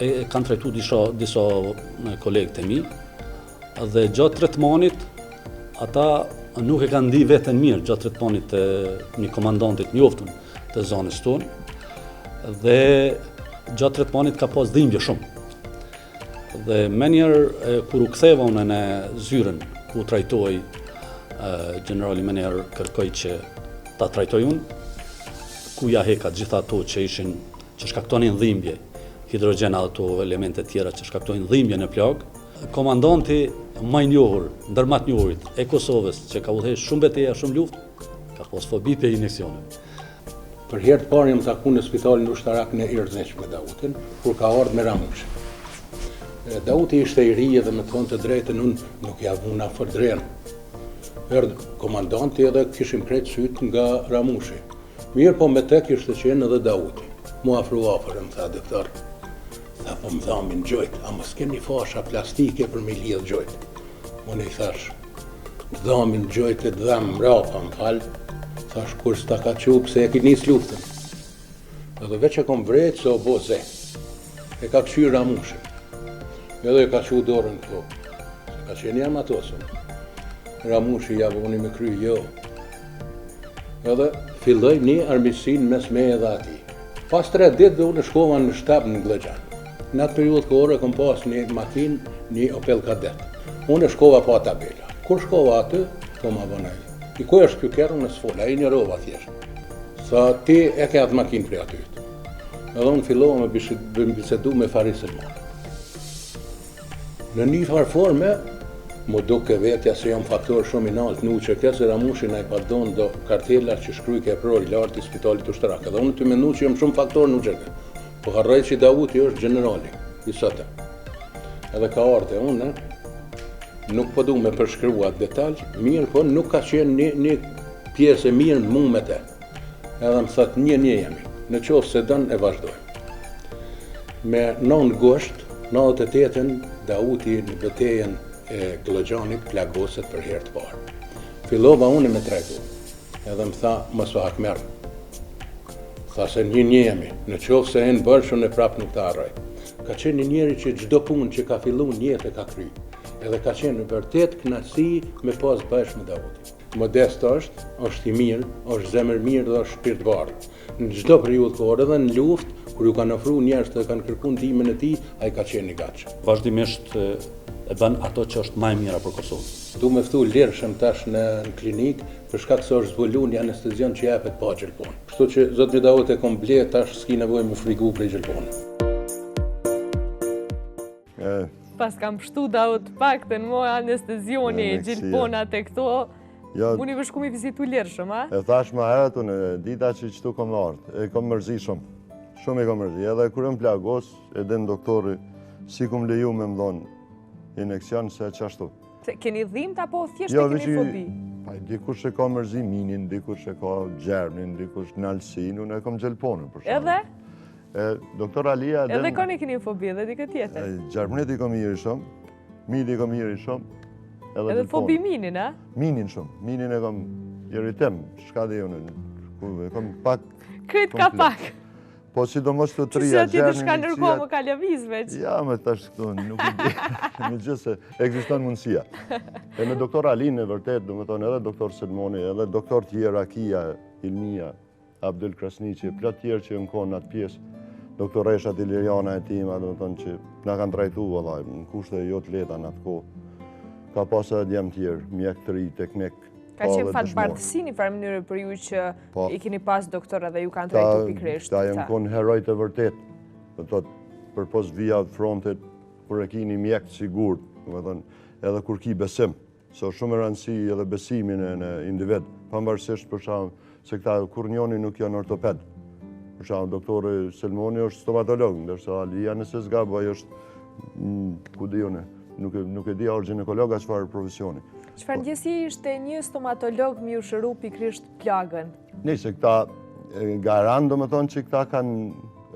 e kanë trajtu disa kolegët e mi, dhe gjatë tretmanit, ata nuk e kanë ndi veten mirë gjatë tretmanit të një komandantit njoftun të zonës tonë, dhe gjatë tretmanit ka pas dhimbje shumë. Dhe menjerë, kur u ktheva unë në zyrën, ku trajtoj, generali menjerë kërkoj që ta trajtoj unë, ku ja heka gjitha ato që ishin, që shkaktonin dhimbje, hidrogen dhe ato elemente tjera që shkaktojnë dhimbje në plagë. Komandanti më i njohur, ndër më të njohurit e Kosovës, që ka udhëhequr shumë betejë, shumë luftë, ka pas fobi për injeksionet. Për herë të parë jam takuar në spitalin ushtarak në Irzneq me Dautin, kur ka ardhur me Ramush. Dauti ishte i ri dhe me thonë të drejtën, unë nuk ja vuna për drejën. Erdhë komandanti edhe kishim krejt syt nga Ramushi. Mirë po me tek ishte qenë edhe Dauti. Mu afru afër, më tha doktor. Tha po më dhamin gjojt, a mos keni fasha plastike për me lidh gjojt. Unë i thash, të dhamin gjojt e të dham mrapa, më falë. Thash, kur s'ta ka qu, pse e ki nis luftën. Edhe veç e kom vrejt se o bo ze. E ka këshyr Ramushi. Edhe e ka qu dorën këto. Se ka qenë jam atosën. Ramushi javoni me kry, jo. Edhe filloj një armiqësinë mes me edhe ati. Pas 3 ditë dhe unë shkova në shtab në Glëgjan. Në atë periudhë kohore kom pas një makinë, një Opel Kadett. Unë shkova pa tabela. Kur shkova aty, po ma bënaj. I ku është kjo kerë, unë s'fola, i një rova thjesht. Sa ti e ke atë makinë prej atyt. Edhe unë fillova me bisedu me Faris Selman. Në një farë forme, mu duke vetja se jam faktor shumë i nalt në që kësë Ramushi na i padon do kartelar që shkruj ke prori lartë i spitalit ushtarak. Edhe unë të menu që jam shumë faktor në qëke. Po harroj që Dauti është generali, i sëte. Edhe ka arte unë, nuk po du me përshkruat detalj, mirë po nuk ka qenë një pjesë e mirë në mu me te. Edhe më thëtë një jemi, në qofë se dënë e vazhdojmë. Me 9 gusht, 98-ën, Dauti në betejen e Glëgjanit plagoset për herë të parë. Fillova unë me trajtu, edhe më tha, mos u hakmerr. Tha se një jemi, në qofë se e në bërshën e prapë nuk të harroj. Ka qenë një njeri që çdo punë që ka fillu njët e ka kry, edhe ka qenë në vërtet kënaqësi me pas bashkë me Dauti. Modest është i mirë, është zemër mirë dhe është shpirt bardhë. Në çdo periudhë kohore dhe në luftë, kur ju kanë ofruar njerëz të kanë kërkuar ndihmën e tij, ai ka qenë i gatshëm. Vazhdimisht e bën ato që është më e mira për Kosovën. Du me ftu lirshëm tash në klinikë, për shkak se është zvolu një anestezion që japet pa gjelpon. Kështu që zotëri Dauti e kom ble, tash s'ki nevojë me frigu prej gjelponit. Pas kam pështu Daut paktën mo anestezioni, gjelponat e këto, unë i vëshku mi vizitu lirshëm, a? E thash ma herët unë, dita që qëtu kom ardhë, e kom mërzi shumë. Shumë i kom mërzi, edhe kërëm plagos, edhe në doktori, si kom leju me më dhonë injekcion se qashtu. Keni dhimt apo thjesht e keni fobi? Dikush e ka mërzi minin, dikush e ka gjermin, dikush nalsin, unë e kom gjelponën për shumë. Edhe? Doktor Alia... Edhe koni keni fobi edhe dikë tjetër? Gjermnet i kom iri shumë, midi i kom iri shumë, edhe fobi minin, a? Minin shumë, minin e kom iritem, shka dhe unë, e kom pak... Kryt ka pak? Po sidomos të trija, gjermin... Qëse ti të shka nërko më ka ljaviz veç? Ja, me tash këtu, nuk i di, në gjithë se ekziston mundësia. E me doktor Alin e vërtet, do më thonë edhe doktor Selmoni, edhe doktor tjera, Kia, Ilmia, Abdel Krasniqi, plot tjerë që në konë atë pjesë, doktor Reshat Iliriana e tima, do më thonë që na kanë trajtu, vëllaj, në kushte jo të leta në atë kohë. Ka pasë edhe djemë tjerë, mjek të ri, teknik. Ka qenë fatbartësi një farë mënyrë për ju që i keni pas doktora dhe ju kanë trajtu pikrisht? Ta jenë konë herojt e vërtet, për pos via frontet, për e kini mjek të sigurt, edhe kur ki besim. Se shumë e rëndësi edhe besimin në individ, pavarësisht për shkak se këta kur njoni nuk janë ortoped. Për shkak doktori Selmoni është stomatolog, ndërsa Alia nëse zgaboj është ku di unë, nuk e di ginekolog as çfarë profesioni. Çfarë ndjesi ishte një stomatolog mi u shëru pikrisht plagën? Nëse këta garan, domethënë që këta kanë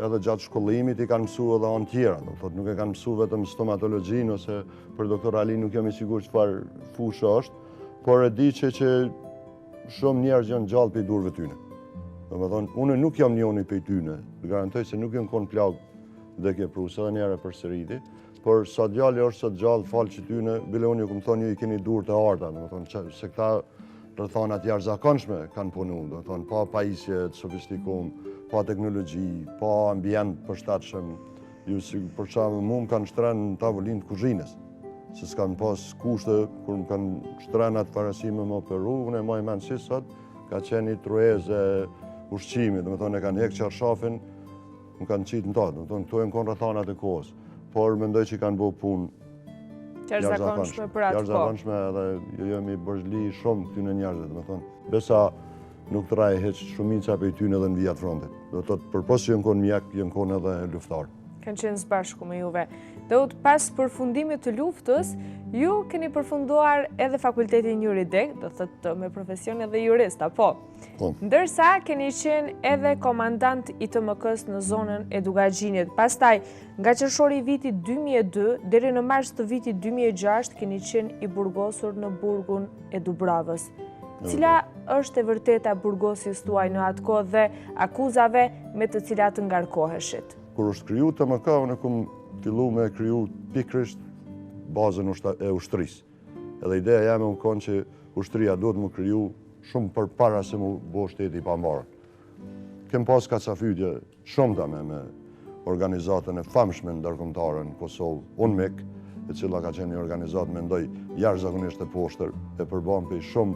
edhe gjatë shkollimit i kanë mësu edhe anë tjera, nuk e kanë mësu vetëm stomatologjinë ose për doktor Ali nuk jam i sigurt çfarë fushë është, por e di që shumë njerëz janë gjallë për durve tyne. Domethënë, unë nuk jam njoni për tyne, garantoj se nuk jam kon plagë dhe ke prusë edhe njerë për sëriti, por sa djalli është sa gjallë falë që tyne, bile unë ju këmë thonë ju i keni dur të arta, domethënë se këta rrethonat jashtëzakonshme kanë punu, domethënë pa pajisje të sofistikum, pa teknologji, pa ambient përshtatshëm, ju si për shembull mua më kanë shtrenë në tavolinë të kuzhinës, se s'kan pas kushte kur më kanë shtrenë atë parasime më operu, unë e maj mend si sot, ka qenë një trueze ushqimi, domethënë e kanë hekë qarshafin, më kanë qitë në ta, domethënë këto janë kon rrethonat e kohës, por mendoj që kanë bëu punë jashtëzakonshme për atë kohë. Jashtëzakonshme edhe ju jemi bërgjli shumë këtyne njerëzve, domethënë besa nuk të rajë heq shumica për i tyne edhe në vijat frontit. Do të thotë, përpos që jënë konë mjek, jënë konë edhe luftar. Kanë qenë së bashku me juve. Dhe pas përfundimit të luftës, ju keni përfunduar edhe fakultetin juridik, do të thotë me profesion edhe jurist, apo? Ndërsa keni qenë edhe komandant i TMK-s në zonën e Dugaxhinit. Pastaj, nga qershori i vitit 2002 deri në mars të vitit 2006 keni qenë i burgosur në burgun e Dubravës. Cila është e vërteta burgosis tuaj në atë kohë dhe akuzave me të cilat ngarkoheshit? Kur është kriju TMK, unë kom fillu me kriju pikrisht bazën e ushtrisë. Edhe ideja jame më konë që ushtria duhet më kriju shumë për para se mu bo shteti i pambarën. Kem pas kacafytje shumë të me organizatën e famshme ndërkombëtare në Kosovë, UNMIK, e cila ka qenë një organizatë mendoj jashtëzakonisht e poshtër, e përban për shumë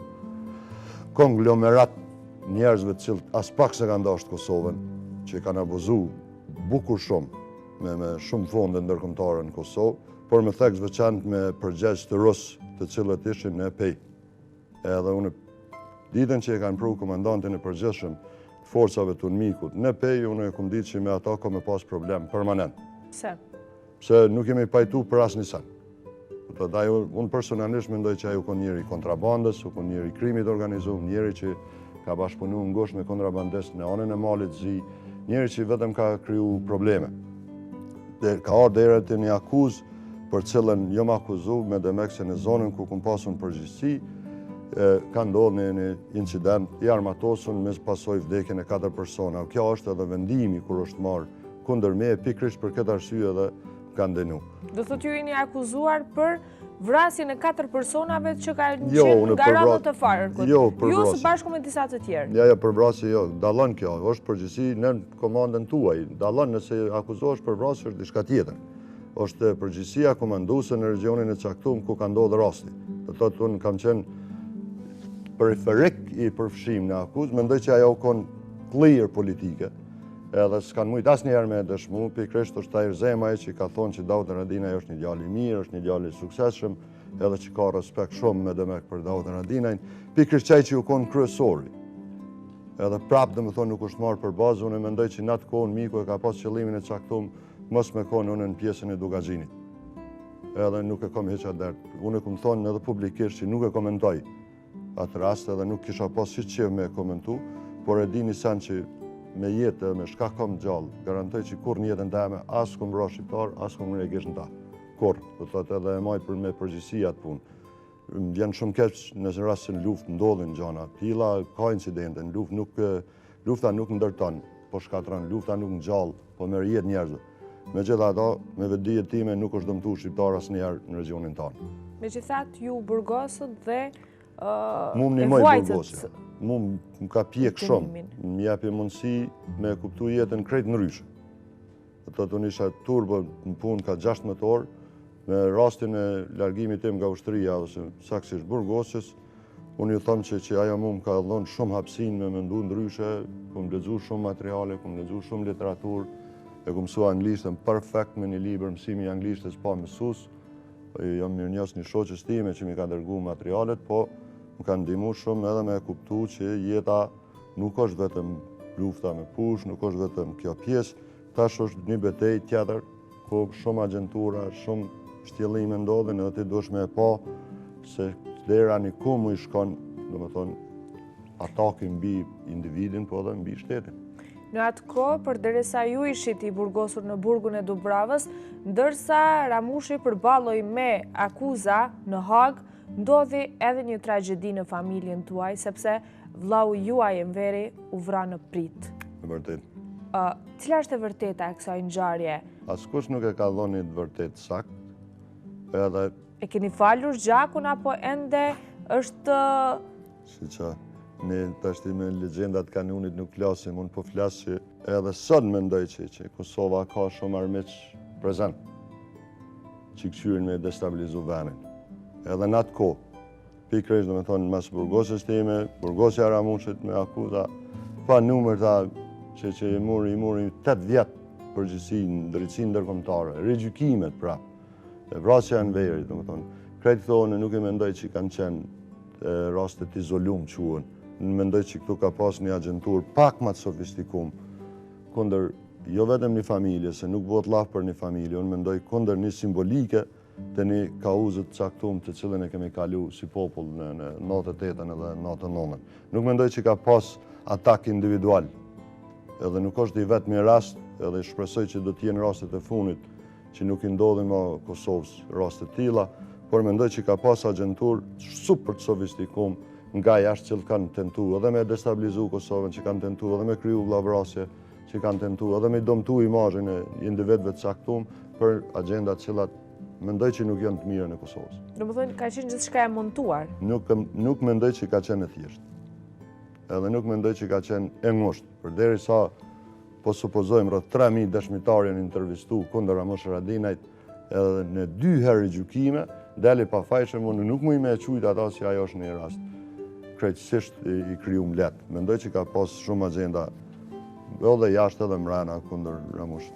konglomerat njerëzve të cilët as pak se kanë dashur Kosovën, që kanë abuzu bukur shumë me shumë fonde ndërkombëtare në Kosovë, por me theks veçantë me përgjegjës të rusë të cilët ishin në EPEI. Edhe unë ditën që e kanë pru komandantin e përgjithshëm të forcave të UNMIK-ut në EPEI, unë e kom ditë që me ata ka me pas problem permanent. Pse? Pse nuk jemi pajtu për asnjë sen. Unë personalisht mendoj që ajo kon njëri kontrabandës, kon njëri krimit organizuar, njëri që ka bashkëpunu ngushtë me kontrabandist në anën e malit zi, njëri që vetëm ka kriju probleme. Ka ardhur deri te një akuzë për cilën jo më akuzu me demek se në zonën ku kum pasun përgjegjësi, ka ndodhur një incident i armatosur me pasojë vdekjen e 4 persona. Kjo është edhe vendimi kur është marrë kundër me pikërisht për këtë arsye edhe kanë denu. Do thotë ju jeni akuzuar për vrasjen e 4 personave që kanë qenë nga radhët të farkut. Jo, për vrasje. Ju së bashku me disa të tjerë. Ja, për vrasje jo, dallon kjo, është përgjegjësi në komandën tuaj. Dallon nëse akuzohesh për vrasje është diçka tjetër. Është përgjegjësia komanduese në regionin e caktuar ku ka ndodhur rasti. Do thotë unë kam qenë periferik i përfshim në akuzë, mendoj që ajo kon clear politike. Edhe s'kan mujtë asnjëherë me dëshmu, pikërisht është Tahir Zemaj që ka thonë që Daud Haradinaj është një djalë i mirë, është një djalë i suksesshëm, edhe që ka respekt shumë me demek për Daud Haradinajn, pikërisht çaj që u kon kryesori. Edhe prapë domethënë nuk është marrë për bazë, unë mendoj që në atë kohë Miku e ka pas qëllimin e caktuar mos me konë unë në pjesën e Dugaxhinit. Edhe nuk e kam heq atë. Unë e kam thonë edhe publikisht që nuk e komentoj atë rast edhe nuk kisha pas siç me komentu, por e dini sen që me jetë, me shka kom gjallë, garantoj që kur në jetën teme, asë kom vra shqiptar, asë kom reagesh në ta. Kur, do të thotë edhe e maj për me përgjësi atë punë. Më vjen shumë keq nëse rast se në luft ndodhin gjana. Tilla ka incidente, në lufta nuk ndërton, po shkatron, lufta nuk ngjall, po merr jetë njerëzve. Megjithatë, me vetdijet time nuk është dëmtuar shqiptar asnjëherë në regionin tonë. Megjithatë ju burgosët dhe e vuajtët. Më ka pjek shumë, më japi mundësi me kuptu jetën krejt ndryshe. Do të thotë unë isha turbo në punë ka 16 orë, me rastin e largimit tim nga ushtria ose saktësisht burgosës, unë ju them që ajo më ka dhënë shumë hapësinë me mendu ndryshe, kam lexuar shumë materiale, kam lexuar shumë literaturë, e kam mësuar anglishtën perfekt me një libër mësimi i anglishtes pa mësues, jam mirënjohës një shoqës time që mi ka dërgu materialet, po më ka ndihmu shumë edhe me kuptu që jeta nuk është vetëm lufta me push, nuk është vetëm kjo pjesë, tash është një betejë tjetër, ku shumë agjentura, shumë shtjellime ndodhin edhe ti duhesh me e pa se dera një ku mu i shkon, do me thonë, ataki mbi individin, po edhe mbi shtetin. Në atë kohë, përderisa ju ishit i burgosur në burgun e Dubravës, ndërsa Ramushi përballoi me akuza në Hag, ndodhi edhe një tragjedi në familjen tuaj, sepse vllau juaj Enveri u vra në prit. Në vërtet. Cila është e vërteta e kësaj ngjarje? Askush nuk e ka dhënë të vërtet sakt, edhe... E keni falur gjakun, apo ende është... Si që, ne tashti me legjendat kanunit nuk flasim, unë po flasë që edhe sot mendoj që Kosova ka shumë armiq prezent, që këshyrin me destabilizu venin. Edhe në atë ko, pikrish do me thonë mas burgosës time, burgosja Ramushit me akuza, pa numër ta që i muri 8 vjetë përgjithsi në drejtësinë ndërkombëtare, rigjykimet prapë, e vrasja në Enverit, do me thonë. Krejtë thonë nuk e mendoj që kanë qenë rastet izolum quen, në mendoj që këtu ka pas një agentur pak ma të sofistikum, kunder jo vetëm një familje, se nuk bëhet laf për një familje, unë mendoj kunder një simbolike të një kauzët caktum të cilën e kemi kalu si popull në 98-ën edhe 99-ën. Nuk mendoj që ka pas atak individual, edhe nuk është i vetë një rast, edhe shpresoj që do t'jenë rastet e funit, që nuk i ndodhin ma Kosovës rastet tila, por mendoj që ka pas agentur super të sofistikum nga jashtë që kanë tentu edhe me destabilizu Kosovën, që kanë tentu edhe me kryu vllavrasje, që kanë tentu edhe me domtu imazhin e individëve të caktum për agendat cilat mendoj që nuk janë të mira në Kosovës. Do më thonë, ka qenë gjithçka e montuar? Nuk mendoj që ka qenë e thjeshtë. Edhe nuk mendoj që ka qenë e ngushtë. Përderisa po supozojmë rreth 3000 dëshmitarë janë intervistu kundër Ramush Haradinajt, edhe në 2 herë gjykime, deli pa fajshëm, unë nuk mu i me e qujtë ata si ajo është një rast krejtësisht i kryum letë. Mendoj që ka pas shumë agenda edhe jashtë edhe mrena kundër Ramushit.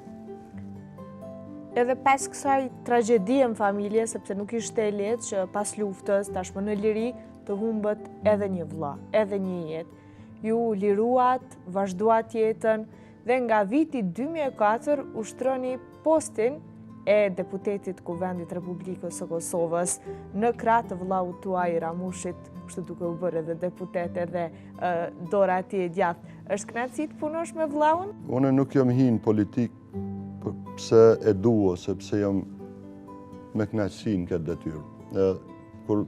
Edhe pas kësaj tragjedie në familje, sepse nuk ishte e lehtë që pas luftës, tashmë në liri, të humbët edhe një vëlla, edhe një jetë. Ju liruat, vazhduat jetën, dhe nga viti 2004 ushtroni postin e deputetit Kuvendit Republikës së Kosovës në krah të vëllau tuaj Ramushit, kështu duke u bërë edhe deputet edhe dora ati e djathtë. Është kënaqësi të punosh me vëllaun? Unë nuk jam hi në politikë pse e duo, sepse jam me kënaqësi në këtë detyrë. Kur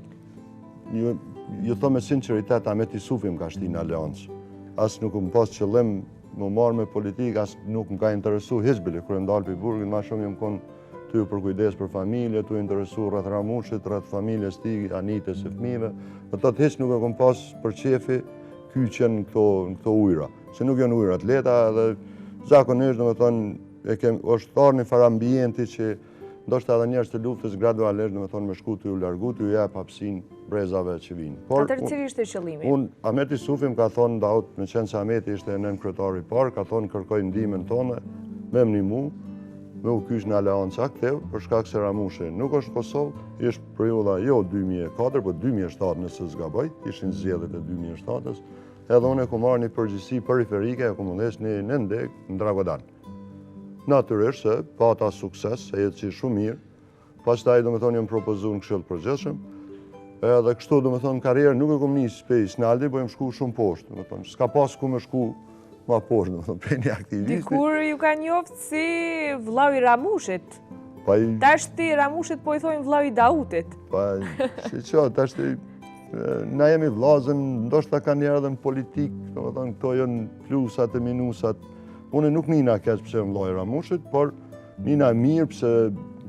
ju thom me sinqeritet, Ahmet Isufi më ka shti në aleancë. As nuk më pas qëllim më marrë me politikë, as nuk më ka interesu Hizbili, kërë më dalë për burgin, ma shumë jam konë ty për kujdes për familje, ty interesu rreth Ramushit, rreth familjes ti, Anitës e fëmijëve. Dhe të hiç nuk e kom pas për qefi kyqen në këto ujra. Se nuk janë ujra të leta, dhe zakonisht, do me thonë, është thar një farë ambienti që ndoshta edhe njerëz të luftës gradualisht, do me thonë, me shku të ju largu, të ju jep hapësinë brezave që vinë. Atëherë cili ishte qëllimi? Ahmet Isufi më ka thonë, me qenë se Ahmeti ishte nën kryetari i parë, ka thonë kërkoj ndihmën tonë, me më ndihmu, me u kyç në aleancë aktiv, për shkak se Ramushi nuk është Kosovë, ishte periudha jo 2004, po 2007 nëse s'gaboj, ishin zgjedhjet e 2007-s, edhe unë e ku marrë një përgjegjësi periferike, e ku më dhesh një ndeg në Dragodan. Natyrisht se pata sukses, e jetë që shumë mirë, pastaj do me thonë jam propozu në këshill të përgjithshëm, edhe kështu do me thonë karrierë nuk e kom nisë pe Snaldi, po jem shku shumë poshtë, do me thonë, s'ka pas ku me shku ma poshtë, do me thonë, prej një aktivisti. Dikur ju ka njoftë si vllau i Ramushit. Tashti Ramushit po i thojnë vllau i Dautit. Si që, tashti, na jemi vllazën, ndoshta ka njerë edhe në politikë, do me thonë, këto janë plusat e minusat. Unë nuk nina keq pëse më vllai i Ramushit, por nina mirë pëse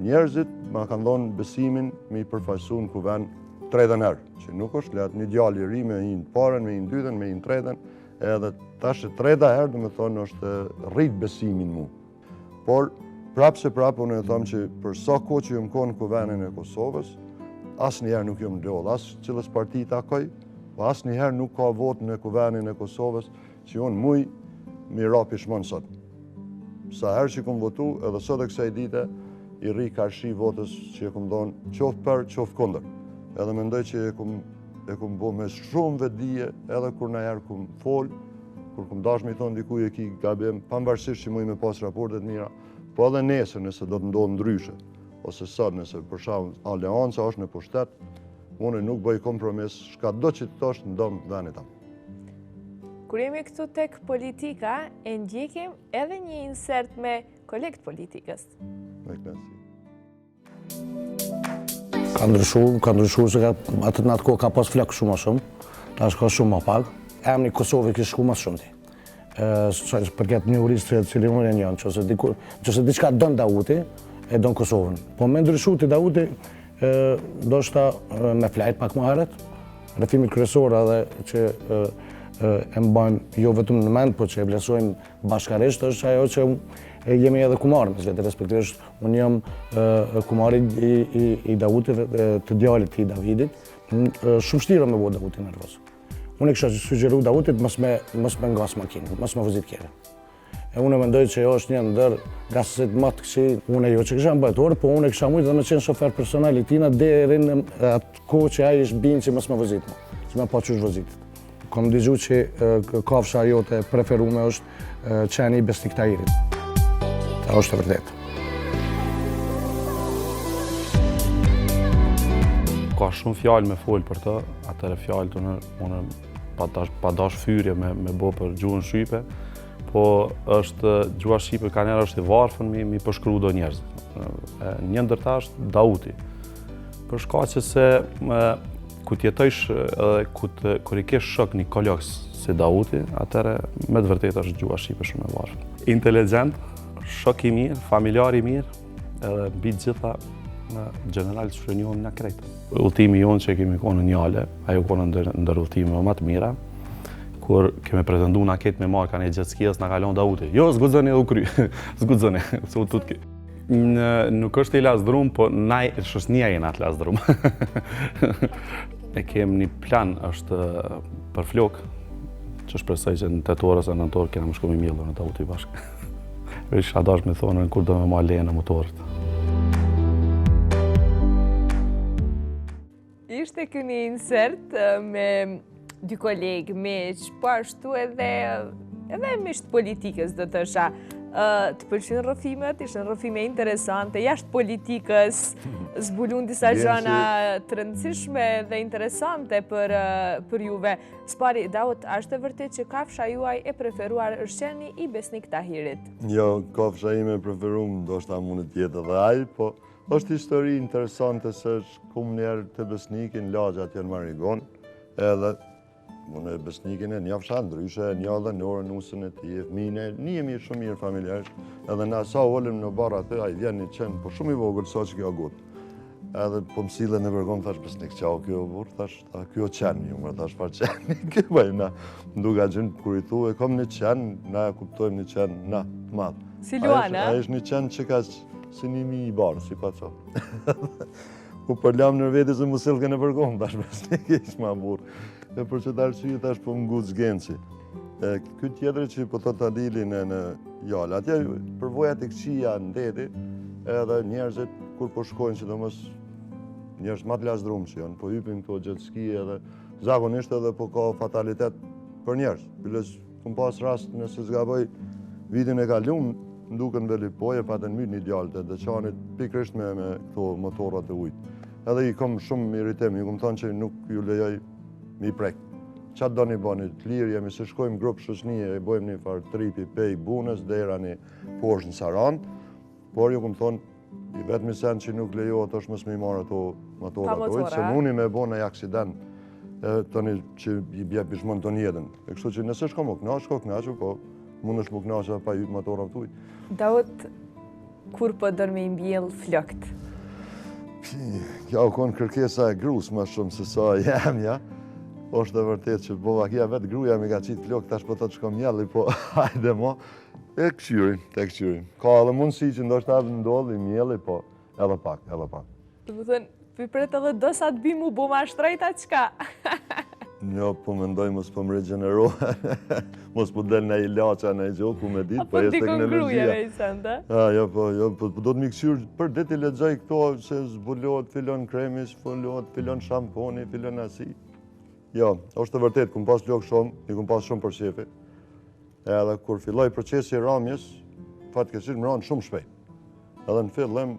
njerëzit ma kanë dhonë besimin me i përfaqësu në kuvend 3 herë, që nuk është letë një djalë i ri me i në parën, me i në dytën, me i në tretën, edhe tash 3 herë do me thonë është rrit besimin mu. Por prapë se prapë unë e thomë që për sa kohë që jëmë konë në kuvendin e Kosovës, asë njëherë nuk jëmë ndrollë, asë cilës parti takoj, po asë njëherë nuk ka votë në kuvendin e Kosovës që unë muj mi ra pishmon sot. Sa herë që kom votu, edhe sot e kësaj dite, i rri karshi votës që e kum dhonë qoftë për, qoftë kondër. Edhe mendoj që e kum bo me shumë vetdije, edhe kur na herë kum fol, kur kum dash me i thonë dikuj e ki gabim, pavarësisht që muj me pas raportet mira, po edhe nesër nëse do të ndodhë ndryshe, ose sot nëse për shembull aleanca është në pushtet, unë nuk bëj kompromis, shka do që të thosh ndonë venit tam. Kur jemi këtu tek politika, e ndjekim edhe një insert me kolegt politikës. Me knasi. Ka ndryshu se atë në atë kohë ka pas flak shumë a shumë, tash ka shumë më pak. Emri Kosovë kishte shku më shumë ti. Përket një urisë të cilin unë e njën, nëse diçka don Dauti, e don Kosovën. Po me ndryshu ti Dauti, ndoshta me flajt pak më herët, rrëfimi kryesor edhe që e mbajmë jo vetëm në mend, po që e vlerësojmë bashkarisht, është ajo që jemi edhe kumarë mes vetë, respektivisht unë jam kumari i Dautit, të djalit i Davidit. Shumë shtira me bo Dautit nervoz. Unë e kisha sugjeru Dautit mos me ngas makinë, mos me vëzit kjere. E unë e mendoj që jo është një ndër gazetet më të kësi, unë jo që kisha mbajtur, po unë e kisha mujtë dhe me qenë shofer personal i tina deri në atë kohë që ai ishte binë që mos me vëzit më, që me pa qysh vëzit. Kam dëgju që kafsha jote preferume është qeni i Besnik Tahirit. Ta është e vërtet. Ka shumë fjalë me folë për të, atëre fjalë të unë pa dash fyrje me bo për gjuhën shqipe, po është gjuha shqipe ka njerë është i varfën mi përshkru do njerëz. Një ndërta është Dauti. Për shkaqe se ku t'jetojsh edhe kur i kesh shok një kolegës si Dauti, atëre me të vërtet është gjuha shqipe shumë e varfën. Inteligent, shok i mirë, familjar i mirë, edhe mbi gjitha në general që shënjohëm në krejtë. Udhëtimi jonë që kemi konë në Njale, ajo konë ndër udhëtime më të mira, kur kemi pretendu në ketë me marka një gjetskijës në kalon Dauti. Jo, zgudzëni edhe u kry, zgudzëni, se u tutki. Nuk është i lasdrum, po naj shosnia jena të lasdrum. E kem një plan është për flok, që shpresoj që në 8 orë ose 9 orë kena më shku mi mjellur në Dauti bashkë. Isha dash me thonë kur do me ma leje në motorët. Ishte ky një insert me dy kolegë, miq, po ashtu edhe misht politikës, do të thosha. Të pëlqen rrëfimet, ishin rrëfime interesante, jashtë politikës, zbulun disa gjëra të rëndësishme dhe interesante për juve. Spari, Daut, është e vërtet që kafsha juaj e preferuar është qeni i Besnik Tahirit? Jo, kafsha ime e preferuar ndoshta mund të jetë edhe ai, po është histori interesante se kum njerë të Besnikin, lagjat janë Marigon, edhe unë e Besnikin e njafsha ndryshe, një dhe në orën usën e ti, mine, një jemi shumë mirë familjarës, edhe na sa olim në barë atë, a i vjen një qenë, po shumë i vogël sa që kjo gotë. Edhe po mësile në vërgon, thash Besnik, qao kjo burë, thash, kjo qenë, ju mërë, thash par qenë, kjo bajna, nduga gjënë, kur i thu, e kom një qenë, na e kuptojmë një qenë, na, të madhë. Si Luana? A ishtë një qenë që ka si një mi i barë, si pa qo. Ku përlam në veti se musilke në vërgon, thash Besnik, ishë ma burë. E për që të arsye tash po më gutë zgenci. Këtë tjetëri që po të dilin në jallë, atje përvojat e këqia në deti, edhe njerëzit kur po shkojnë që do mos njerëz ma të lasdrum që janë, po hypin këto jetski edhe zakonisht edhe po ka fatalitet për njerëz. Biles këm pas rast nëse zgaboj vitin e kalum, nduken velipoje pa të myt një djallët e dëqanit pikrisht me këto motorat e ujtë. Edhe i kom shumë iritem, i kom thonë që nuk ju lejoj mi prek. Qatë do një bani të lirë, jemi se shkojmë grupë shosnije, e bojmë një farë tripi pej bunës, dera një poshë në Saran, por ju këmë thonë, i vetëmi sen që nuk lejohet është mësë mi marë ato motorat ujtë, se muni me bo në aksident, të një që i bje pishmon të njetën. E kështu që nëse shko më knaqë, po mund është më knaqë pa jytë motorat ujtë. Daut, kur po dërë me imbjell flokët? Ja, u konë kërkesa e grus ma shumë se sa jem, ja. është e vërtet që bova kia vetë gruja mi ka qitë flok, tash po të të shkom mjelli, po hajde mo, e këqyrin. Ka edhe mundësi që ndoshta ndodhi mjelli, po edhe pak. Të më thënë, pipret edhe do sa të bimu bo ma shtrejta qka? Jo, po mendoj mos po më regeneroha, mos po del në i laqa në i gjohë, ku me ditë, po jesë teknologjia. Jo, po do të mi kësyrë, për ditë i lexoj këto, se zbulohet, fillon kremi, fillon shamponi, fillon asi. Jo, është të vërtet, kum pas lok shumë, i kum pas shumë për shefi. Edhe kur filloj procesi i ramjes, fatkeqësisht më ranë shumë shpejt. Edhe në fillim,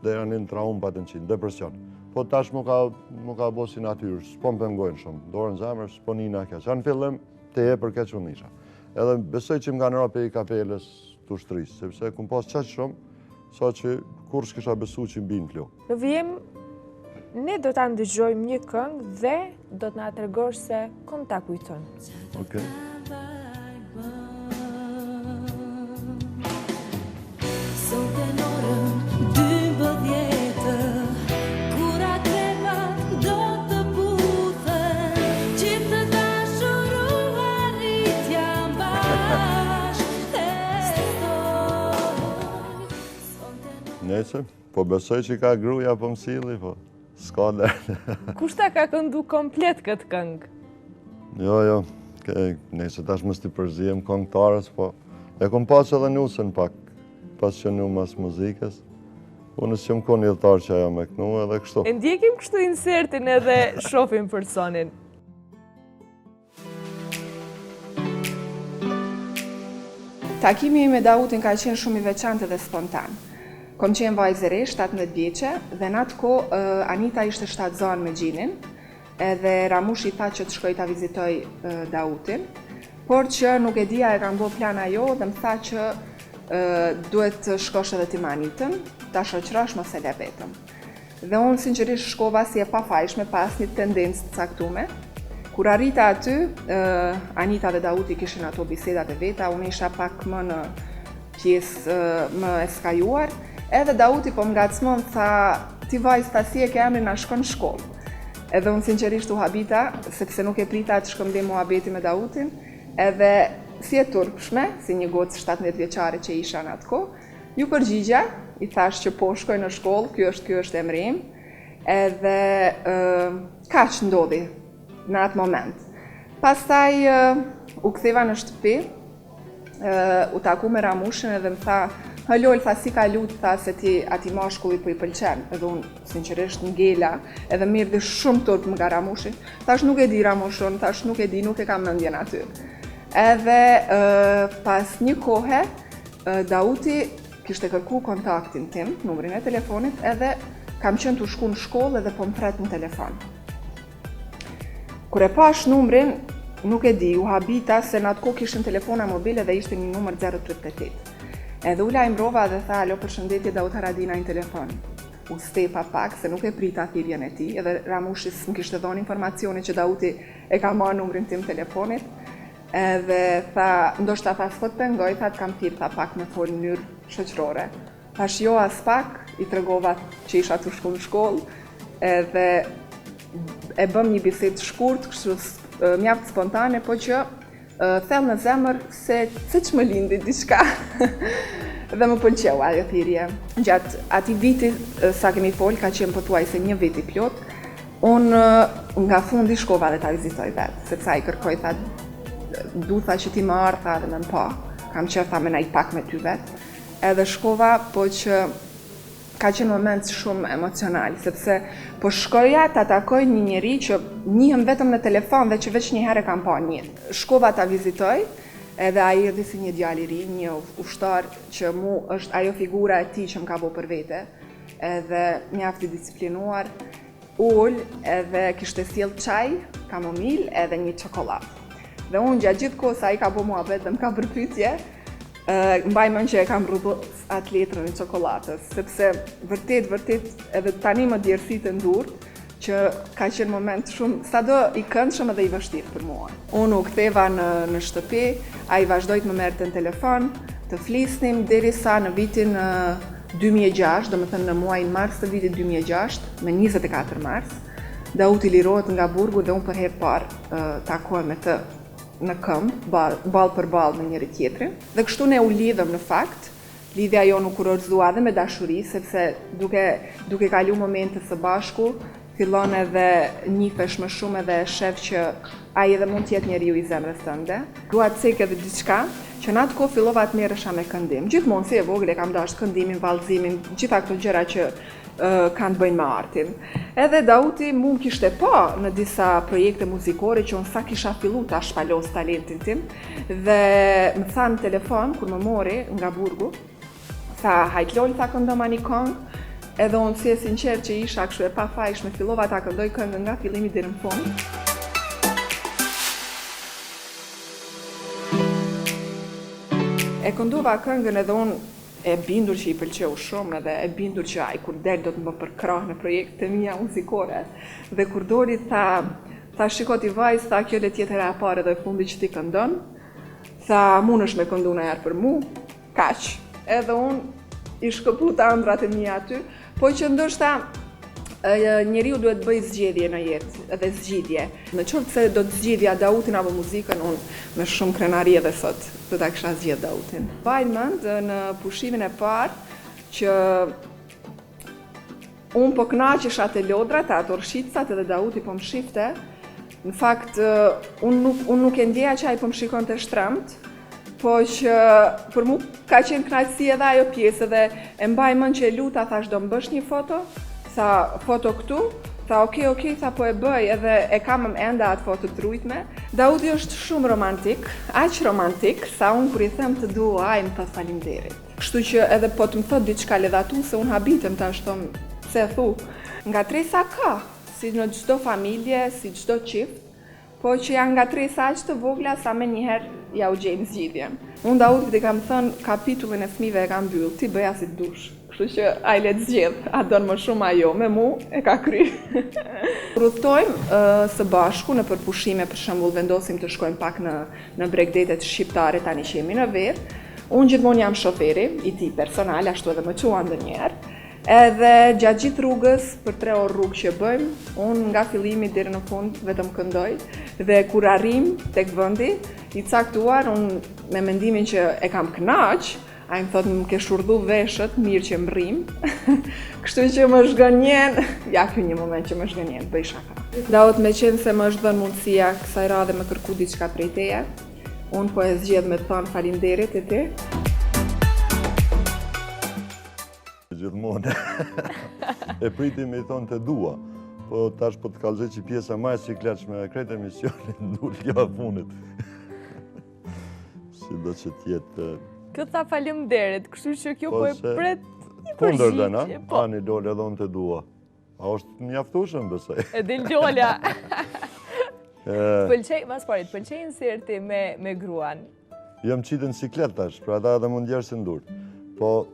dhe janë në traumë patën depresion. Po tash mu ka bo si natyrë, s'po më pëngojnë shumë, dorën zemër, s'po nina keq. Në fillim, te e për keq unë isha. Edhe besoj që më nga nëra pe i kapeles të ushtrisë, sepse kum pas qaq shumë, sa që kur s'kisha besu që mbi në flokë. Në vijim, ne do të ndëgjojmë një këngë dhe do të nga tregosh se kom ta kujton. Okej. Nese, po besoj që ka gruja po mësili, po s'ka dhe. Kushta ka këndu komplet këtë këngë? Jo, nese tash mës t'i përzijem këngëtarës, po e kom pas edhe nusën pak, pas që nu mas muzikës. Unë s'jom ko një dhëtar që ajo me kënu edhe kështu. E ndjekim kështu insertin edhe shofim personin. Takimi me Dautin ka qenë shumë i veçantë dhe spontan. Kom qenë vajzëre, 17 vjeqe, dhe në atë ko Anita ishte shtatëzon me Gjinin, edhe Ramushi tha që të shkoj ta vizitoj Dautin, por që nuk e dija e kam bo plana jo dhe më tha që duhet të shkosh edhe ti me Anitën, ta shoqërosh mos e le vetëm. Dhe unë sinqerisht shkova si e pafajshme pas një tendencë të caktume. Kur arrita aty, Anita dhe Dauti kishin ato bisedat e veta, unë isha pak më në pjesë më eskajuar, edhe Dauti po më ngacmon, tha, ti vajzë ta si e ke emrin na shkon në shkollë. Edhe unë sinqerisht u habita, sepse nuk e prita të shkëmbej muhabeti me Dautin, edhe si e turpshme, si një gocë 17 vjeçare që isha në atë kohë, ju përgjigja, i thash që po shkoj në shkollë, ky është emri im, edhe kaq ndodhi në atë moment. Pastaj u ktheva në shtëpi, u taku me Ramushin edhe më tha, Lol, tha si ka lutë, tha se ti ati mashkulli po i pëlqen, edhe unë sinqerisht ngela, edhe mirë dhe shumë turp më nga Ramushi. Thash nuk e di Ramushon, thash nuk e di, nuk e kam mendjen aty. Edhe pas një kohe, Dauti kishte kërku kontaktin tim, numrin e telefonit, edhe kam qenë të shku në shkollë edhe po më thret në telefon. Kur e pash numrin, nuk e di, u habita se në atë kohë kishin telefona mobile dhe ishte një numër 038. Edhe u lajmërova dhe tha, alo përshëndetje Daut Haradina në telefon. U stepa pak, se nuk e prita thirrjen e tij, edhe Ramushis më kishte dhënë informacione që Dauti e ka marrë numrin tim telefonit. Edhe tha, ndoshta tha s'po të pengoj, tha të kam thirr, tha pak me fol në mënyrë shoqërore. Thash jo as pak, i tregova që isha të shku në shkollë, edhe e bëm një bisedë të shkurt, kështu mjaft spontane, po që thell në zemër se siç më lindi diçka. Dhe më pëlqeu ajo thirrje. Gjatë atij viti sa kemi fol, ka qenë pothuajse një vit i plot, unë nga fundi shkova dhe ta vizitoj vetë, sepse ai kërkoi, tha, du tha që ti më ardh, tha dhe më pa, kam qenë tha me naj pak me ty vetë. Edhe shkova, po që ka qenë moment shumë emocional, sepse po shkoja ta takoj një njeri që njihem vetëm në telefon dhe që veç një herë kam pa njëtë. Shkova ta vizitoj, edhe ai erdhi si një djalë i ri, një ushtar që mu është ajo figura e tij që më ka bo për vete, edhe mjaft i disiplinuar, ul, edhe kishte sjell çaj, kamomil edhe një çokoladë. Dhe unë gjatë gjithë kohës ai ka bo muhabet dhe më ka bërë pyetje, mbaj mend që e kam rrubë atë letrën e çokoladës, sepse vërtet edhe tani më djersit e ndurt, që ka qenë moment shumë, sado i këndshëm edhe i vështirë për mua. Unë u ktheva në shtëpi, ai vazhdoi të më merrte në telefon, të flisnim derisa në vitin 2006, domethënë në muajin mars të vitit 2006, me 24 mars, Dauti lirohet nga burgu dhe unë për herë parë takohem me të në këmbë, ball për ball me njëri tjetrin. Dhe kështu ne u lidhëm në fakt. Lidhja jo nuk kurorëzua dhe me dashuri, sepse duke kalu momente së bashku, fillon edhe njifesh më shumë edhe shef që ai edhe mund t'jetë njeriu i zemrës tënde. Dua të cek edhe diçka që në atë kohë fillova të merresha me këndim. Gjithmonë si e vogël e kam dashur këndimin, vallëzimin, gjitha këto gjëra që kanë të bëjnë me artin. Edhe Dauti mu më kishte pa në disa projekte muzikore që unë sa kisha fillu ta shpalos talentin tim dhe më tha në telefon kur më mori nga Burgu, tha hajt Loli, tha këndoma një këngë, edhe unë si e sinqer që isha kështu e pafajshme fillova ta këndoj këngën nga fillimi deri në fund. E këndova këngën edhe unë e bindur që i pëlqeu shumë edhe e bindur që ai kur del do të më përkrah në projekte mia muzikore. Dhe kur doli tha shiko ti vajzë, tha kjo le tjetër e parë dhe e fundi që ti këndon. Tha munësh me këndu në herë për mu, kaq. Edhe unë i shkëputa ëndrat e mia aty, po që ndoshta njeriu duhet bëj zgjedhje në jetë, edhe zgjidhje. Në qoftë se do të zgjidhja Dautin apo muzikën, unë me shumë krenari edhe sot do ta kisha zgjedh Dautin. Vaj mend në pushimin e parë që unë po kënaqesha te lodrat, ato rshitësat edhe Dauti po më shifte. Në fakt unë nuk e ndjeja që ai po më shikonte shtremt, po që për mu ka qenë kënaqësi edhe ajo pjesë dhe e mbaj mend që e luta thash do më bësh një foto. Tha foto këtu, tha okej, tha po e bëj edhe e kam enda atë foto të rujtme. Dauti është shumë romantik, aq romantik, sa unë kur i them të dua, ai më thot faleminderit. Kështu që edhe po të më thot diçka ledhatu, se unë habitem tash thom, pse e thu. Ngatresa ka, si në çdo familje, si çdo çift, po që janë ngatresa aq të vogla sa me njëherë ja u gjejnë zgjidhjen. Unë Dautit i kam thënë kapitullin e fëmijëve e kam mbyll, ti bëja si dush. Kështu që ai le të zgjedh, a don më shumë ajo, me mu e ka kry. Rudhtojmë së bashku në përpushime, për shembull vendosim të shkojmë pak në bregdetet shqiptare tani që jemi në verë. Unë gjithmonë jam shoferi i tij personal, ashtu edhe më quan ndonjëherë. Edhe gjatë gjithë rrugës, për 3 orë rrugë që bëjmë, unë nga fillimi deri në fund vetëm këndoj dhe kur arrim tek vendi i caktuar, unë me mendimin që e kam kënaq, ai më thotë më ke shurdhu veshët, mirë që më rrim. Kështu që më zhgënjen, ja ky një moment që më zhgënjen, bëj shaka. Daut me qenë se më është dhënë mundësia kësaj radhe me kërku diçka prej teje, unë po e zgjedh me të thonë faleminderit e ti. Gjithmonë e pritim me i thonë të dua, po tash po të kallëzoj që pjesa më e sikletshme e krejt emisionit ndul kjo funit. Si do që t'jetë... Kjo tha faleminderit, kështu që kjo po e pret një përgjigje. Ani Lole edhe unë të dua. A është mjaftueshëm besoj. E del Lola. Pëlqej, mas parit, pëlqejnë sirti me gruan. Jam qitë në siklet tash, pra ata edhe mund djerë si ndur. Po,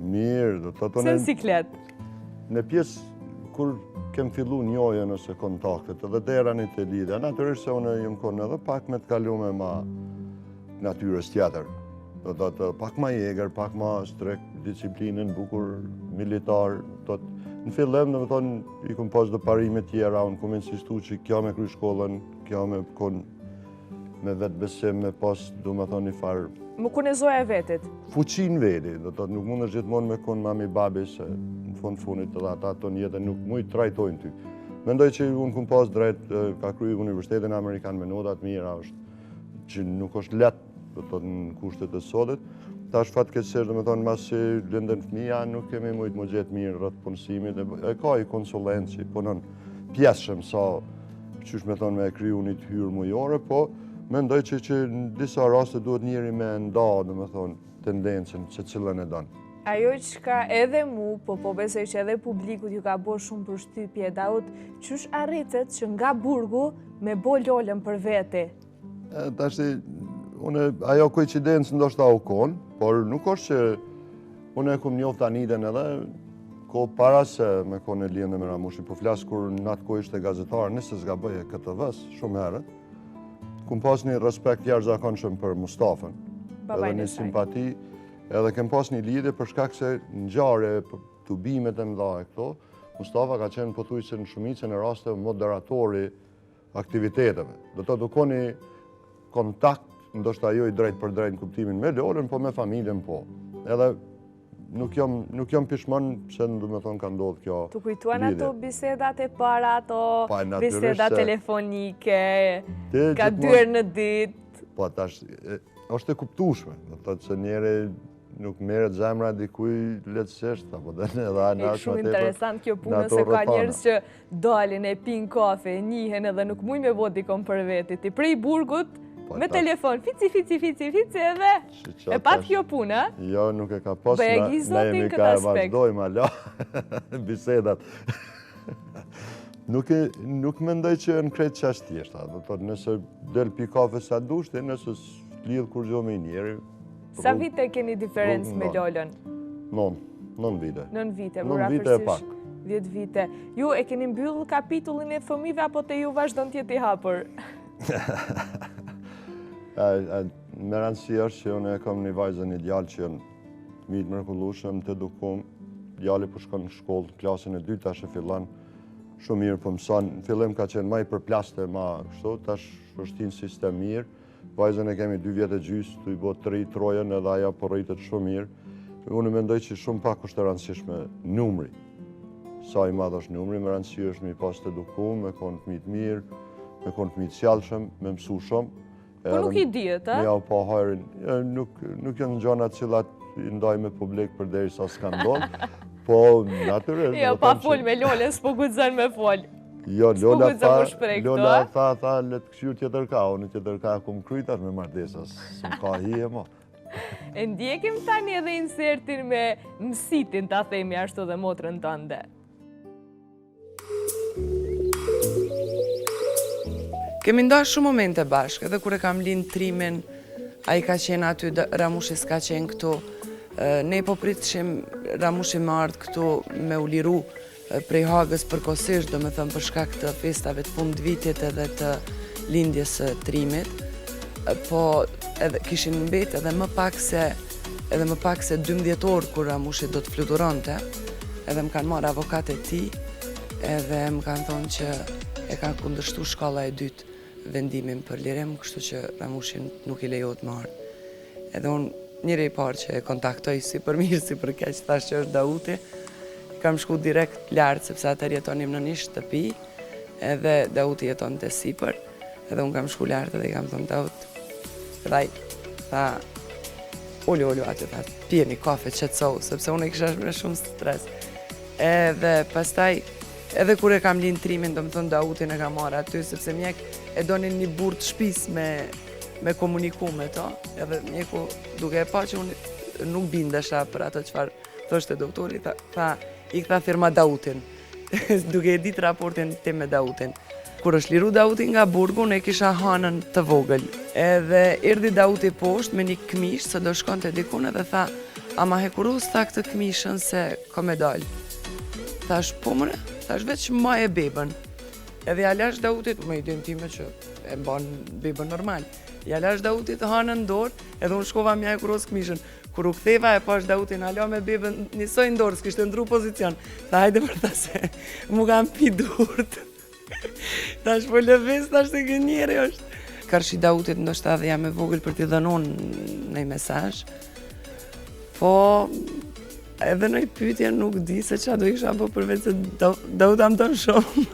mirë, do të tonë... Se në siklet? Në pjesë, kur kem fillu njojën ose kontaktet, edhe dera një të lidhja, natyrisht se unë jëmë konë edhe pak me të kalu me ma natyres tjetër. Do të të pak ma jeger, pak ma strek, disiplinën, bukur, militar. Në fillim, në më thonë, i kom pas dhe parime tjera, unë kom insistu që kjo me kry shkollën, kjo me konë me vetë besim, me pas, do më thonë, një farë... Më kunezoja e vetit? Fuqin veti, do të nuk mund është gjithmonë me konë mami babi, se në fund funit edhe ata tonë jetë nuk mujtë trajtojnë ty. Mendoj që unë kom pas drejt, ka kryu Universitetin Amerikan me notat mira, që nuk është letë, do të në kushtet e sotit. Ta është fatë keqësisht, do me thonë, masi lëndën fëmija, nuk kemi mujtë më gjetë mirë rrëtë punësimit, e ka i konsulenci, punën pjesëshëm sa, qysh me thonë, me kryu një të hyrë mujore, po mendoj që në disa raste duhet njeri me nda, do me thonë, tendencën që cilën e danë. Ajo që ka edhe mu, po besoj që edhe publikut ju ka bo shumë për shtypje, Daut, qysh arritet që nga Burgu me bo Lolën për vete? Tashti, ajo koincidencë ndoshta u konë, por nuk është që unë e kom njoftë Aniden edhe ko para se me konë e liende me Ramushi, po flasë kur në atë ko ishte gazetarë, nëse s'ga bëje këtë vës, shumë herët, kum pas një respekt jashtëzakonshëm për Mustafën, edhe një simpati, edhe kem pas një lidhje për shkak se në ngjarje të bimet e mëdha e këto, Mustafa ka qenë pothuajse në shumicën e raste moderatori aktiviteteve. Do të koni kontakt, ndoshta jo i drejt për drejt në kuptimin me Lolën, po me familjen po. Edhe nuk jam pishman se në me thonë ka ndodhë kjo Tu kujtuan lidhje. ato bisedat e para, ato natyrisht biseda se- telefonike, ka gjithmonë- 2 herë në ditë. Po tash, është e kuptueshme, do të thotë se njëri nuk merret zemra dikuj lehtësisht, apo dhe edhe ana Shumë interesant kjo punë, se ka njerëz që dalin e pin kafe, e njihen edhe nuk mujnë me bo dikon për veti. Ti prej burgut, me telefon, fici edhe e pat kjo punë, a? Jo, nuk e ka pas, Bëj e na gizotin jemi këtë ka e aspekt. vazhdojmë ala bisedat. Nuk mendoj që në krejt qashtë tjeshta, do të thotë nëse del pi kafe sa dushti, nëse lidh kur gjo me njeri. Sa vite keni diferencë me Lolën? 9 vite. 9 vite, 9 vite e pak. 10 vite. Ju e keni mbyll kapitullin e fëmijëve apo te ju vazhdon të jetë i hapur? Me rëndësi është që unë e kam një vajzë një djalë që janë mitë mrekullueshëm të edukum. Djali po shkon në shkollë, klasën e 2 tash e fillon shumë mirë po mëson. Në fillim ka qenë më i përplaste, më kështu, tash është një sistem mirë. Vajzën e kemi 2 vjet e gjys, tu i bë 3 trojën edhe ajo po rritet shumë mirë. Unë mendoj që shumë pak është e rëndësishme numri. Sa i madh është numri, më rëndësi është me pas të edukum, me konë fëmijë të mirë, me konë fëmijë të sjellshëm, me mësu shumë. Po nuk i dihet, a? Ja, po hajrin. Nuk janë gjëna cilat i ndaj me publik për deri sa s'ka ndodhë, po natyrisht. Jo, pa fol me Lolën, s'po guxon me fol. Jo, Lola S'po le të këshirë tjetër ka, unë tjetër ka ku më krytar me martesas, s'm ka hije mo. E ndjekim tani edhe insertin me mësitin, ta themi ashtu dhe motrën tënde. Kemi ndarë shumë momente bashkë, edhe kur e kam linë trimin, a i ka qenë aty, Ramushi s'ka qenë këtu. Ne po pritëshim Ramushi më ardhë këtu me u liru prej Hagës përkohësisht, do me thëmë për shkak të festave të fund vitit edhe të lindjes së trimit. Po edhe kishin mbet edhe më pak se 12 orë kur Ramushi do të fluturonte, edhe më kanë marrë avokatë e tij, edhe më kanë thonë që e kanë kundërshtu shkalla e dytë vendimin për lirim, kështu që Ramushin nuk i lejohet më ardhë. Edhe unë njëri i parë që e kontaktoj si për mirë, si për keq, thash që është Dauti, kam shku direkt lartë, sepse atër jetonim në një shtëpi, edhe Dauti jeton të sipër, edhe unë kam shku lartë edhe i kam thonë Daut, edhe tha, ullu aty, tha, pije një kafe qetësohu, sepse unë e kisha me shumë stres. Edhe pastaj, edhe kur e kam linë trimin, do më thonë Dautin e kam marrë aty, sepse mjek e donin një burë të shpis me komuniku me to, edhe mjeku duke e pa që unë nuk bindesha për ato qëfar thoshte doktori, i këtha firma Dautin, duke e ditë raportin tim me Dautin. Kur është liru Dauti nga burgu, ne kisha hanën të vogël. Edhe erdhi Dauti poshtë me një këmish, se do shkon të dikun edhe tha, a ma hekurus tha këtë këmishën se ka me dalë. Thash, po mëre, thash veç ma e bebën. Edhe ja lash Dautit, me idejnë time që e mban bebën normal. Ja lash Dautit hanën dorë, edhe unë shkova mja e kuros këmishën. Kur u ktheva e pash Dautin, hala me bebën njësoj në dorë, s'kishtë ndru pozicion. Tha, hajde për ta se, mu kam pi durët. Tash po lëviz, tash se gënjeri është. Karshi Dautit ndoshta dhe jam e vogël për t'i dhënon në mesazh. Po, edhe në i pyetje nuk di se qa do isha po përveç se Daut am tonë shumë.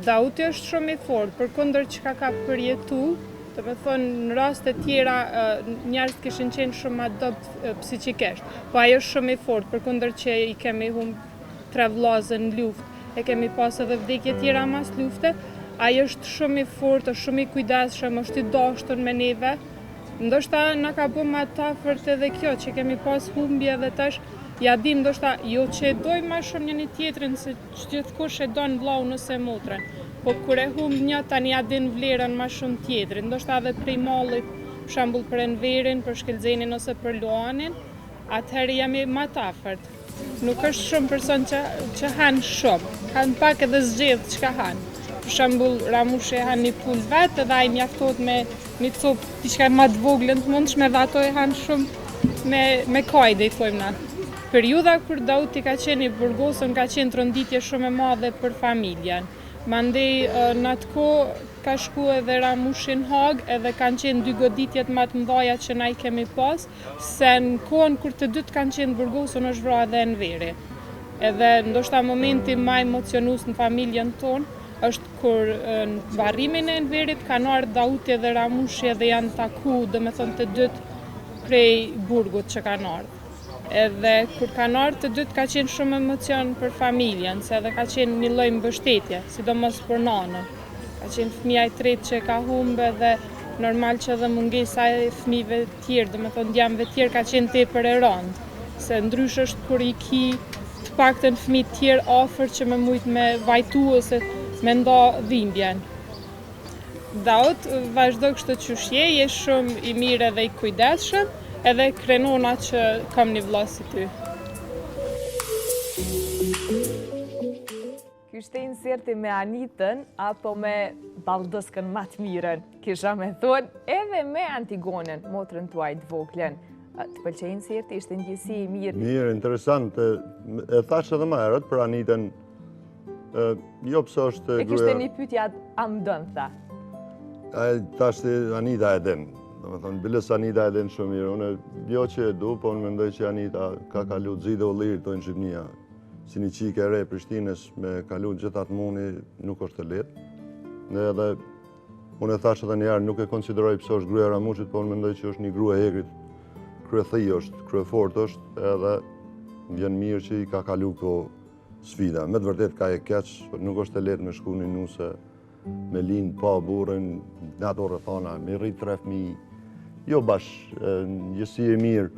Dauti është shumë i fortë, përkundër çka ka përjetu, do me thonë në raste tjera njerëzit kishin qenë shumë adopt psiqikisht, po ai është shumë i fortë, përkundër që i kemi humbë 3 vllazë në luftë, e kemi pas edhe vdekje tjera mas lufte, ai është shumë i fortë, është shumë i kujdesshëm, është i dashur me neve. Ndoshta na ka bërë më të afërt edhe kjo që kemi pas humbje dhe tash ja dim ndoshta jo që e dojmë më shumë njëri tjetrin se gjithkush e don vllau nëse motrën. Po kur e humb një tani ja din vlerën më shumë tjetrit, ndoshta edhe prej mallit, për shembull për Enverin, për Shkelzenin ose për Luanin, atëherë jemi më të afërt. Nuk është shumë person që hanë shumë, hanë pak edhe zgjedh çka hanë. Për shembull Ramushi hanë një pul vetë edhe ai mjaftohet me një copë diçka më të vogël të mundshme dhe ato e hanë shumë me kajde, i thojmë na. Periuda kur Dauti ka qenë i burgosur ka qenë tronditje shumë e madhe për familjen. Mandej në atë kohë ka shku edhe Ramushi në Hag edhe kanë qenë 2 goditjet më të mëdha që na I kemi pas, se në kohën kur të dytë kanë qenë burgosur është vrarë edhe në veri. Edhe ndoshta momenti më emocionus në familjen tonë është kur në varrimin e Enverit kanë ardhur Dauti dhe Ramushi dhe janë taku, domethënë të dytë prej burgut që kanë ardhur. Edhe kur kanë ardhur të dytë ka qenë shumë emocion për familjen, se edhe ka qenë një lloj mbështetje, sidomos për nanën. Ka qenë fëmia I tretë që ka humbë dhe normal që edhe mungesa e fëmijëve të tjerë, domethënë djamëve të tjerë ka qenë tepër e rëndë, se ndrysh është kur I ki të paktën fëmijë të tjerë afër që me mujt me vajtu ose me nda dhimbjen. Daut vazhdo kështu qyshje, je shumë I mirë edhe I kujdesshëm, edhe krenona që kam një vlla si ty. Ky ishte inserti me Anitën apo me balldoskën më të mirën, kisha me thonë, edhe me Antigonën, motrën tuaj të voglen. Të pëlqej inserti, ishte ndjesi I mirë. Mirë, interesant. E thash edhe më herët për Anitën, jo pse është... E kishte një pyetje a më dën, tha. Tash Anita e den. Domethënë, bilës Anita e den shumë mirë. Unë jo që e du, po unë mendoj që Anita ka kalu Xide o Lirë të në Shqipnia. Si një qike e re e Prishtinës me kalu gjithë atë muni nuk është të letë. Edhe unë e thash edhe njerë nuk e konsideroj pëse është gruaja Ramushit, po unë mendoj që është një grua e Hegrit. Krye thij është, krye fort është, edhe vjen mirë që I ka kalu po sfida. Me të vërtet ka e keq, nuk është të letë me shku një nuse, me lind pa burën, në ato rrethana, me rrit 3 fëmijë. Jo bash, njësi e mirë.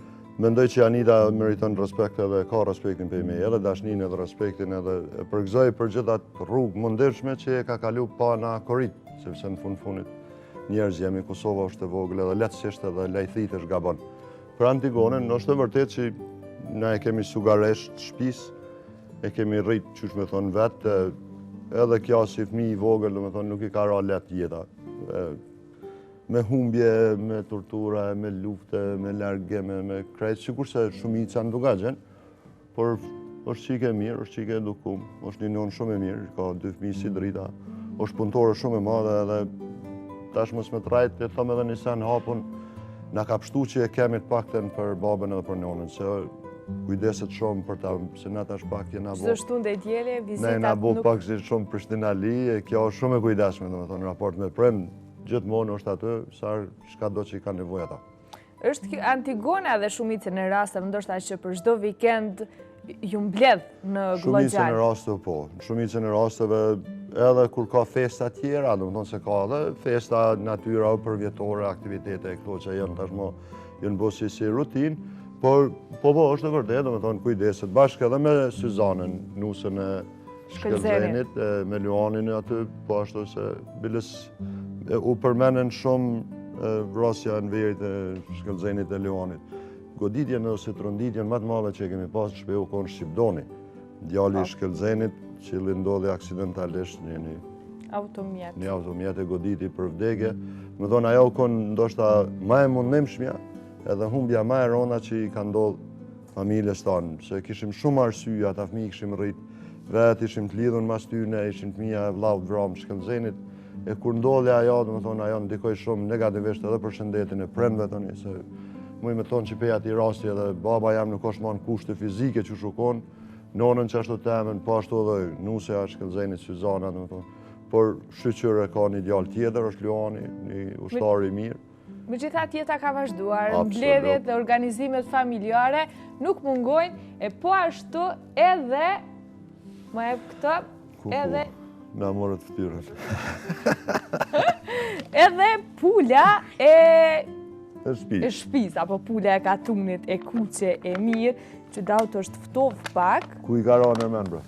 Mendoj që Anita meriton respekt edhe ka respektin për me, edhe dashnin edhe respektin edhe përgëzoj për gjithë atë rrugë mundirshme që e ka kalu pa na korrit, sepse në fundit njerëz jemi, Kosova është e vogël edhe lehtësisht edhe lajthit është gabon. Për Antigonën, është e vërtet që na e kemi sugaresh të shtëpis, e kemi rrit, qysh me thonë vetë, edhe kjo si fëmijë I vogël, do me thonë nuk I ka ra lehtë jeta. Me humbje, me tortura, me lufte, me largime, me krejt, sikur se shumica në Dugagjen, por është qike mirë, është qike edukum, është një nonë shumë e mirë, ka 2 fëmijë si drita, është punëtore shumë e madhe edhe tash mos me trajt, e thom edhe një sen hapun, na ka pështu që e kemi të pakten për babën edhe për nonën, se kujdeset shumë për ta, se na tash pak jena bo... Çdo shtunë djele, vizitat nuk... Ne na bo pak shumë Prishtinali, e kjo është shumë e kujdesshme, domethënë, raport me prem, gjithmonë është aty, shka do që I ka nevojë ata. Është Antigona dhe shumicën e rasteve, ndoshta që për çdo vikend ju mbledh në Glogjan. Shumicën e rasteve po, shumicën e rasteve edhe kur ka festa tjera, domethënë se ka edhe festa natyra o përvjetore, aktivitete këto që janë tashmë janë bërë si rutinë, por po është e vërtetë, domethënë kujdeset bashkë edhe me Syzanën, nusën e Shkëllzenit, me Luanin aty, po ashtu se bilës u përmenen shumë vrasja në verit e Shkëllzenit e Luanit. Goditjen ose tronditjen më të madhe që kemi pas në shpehu konë Shqipdoni. Djali I Shkëllzenit, që ndodhi aksidentalisht një automjet e goditi për vdekje. Më thonë ajo konë ndoshta ma e mundimshmja edhe humbja ma e rona që I ka ndodhë familjes tanë. Se kishim shumë arsye, ata fëmijë kishim rrit, vetë ishim të lidhun mas tyne, ishim të mija e vlau të vramë Shkëllzenit. E kur ndodhi ajo, dhe më thonë, ajo ndikoj shumë negativisht edhe për shëndetin e premve, thoni, se muj me thonë që peja ati rasti edhe baba jam nuk është ma në kushte fizike që shukon, nonën që ashtu temen, po ashtu edhe nusja Shkëllzenit, Syzana, dhe më thonë, por shqyqyre ka një djallë tjetër, është Luani, një ushtari I mirë. Megjithatë jeta ka vazhduar, mbledhjet dhe organizimet familjare nuk mungojnë, e po ashtu edhe, më e këtë, edhe... Na morët ftyrën. Edhe pula e shpis, apo pula e katunit, e kuqe, e mirë, që Daut është ftov pak. Ku I ka ra në men, bro?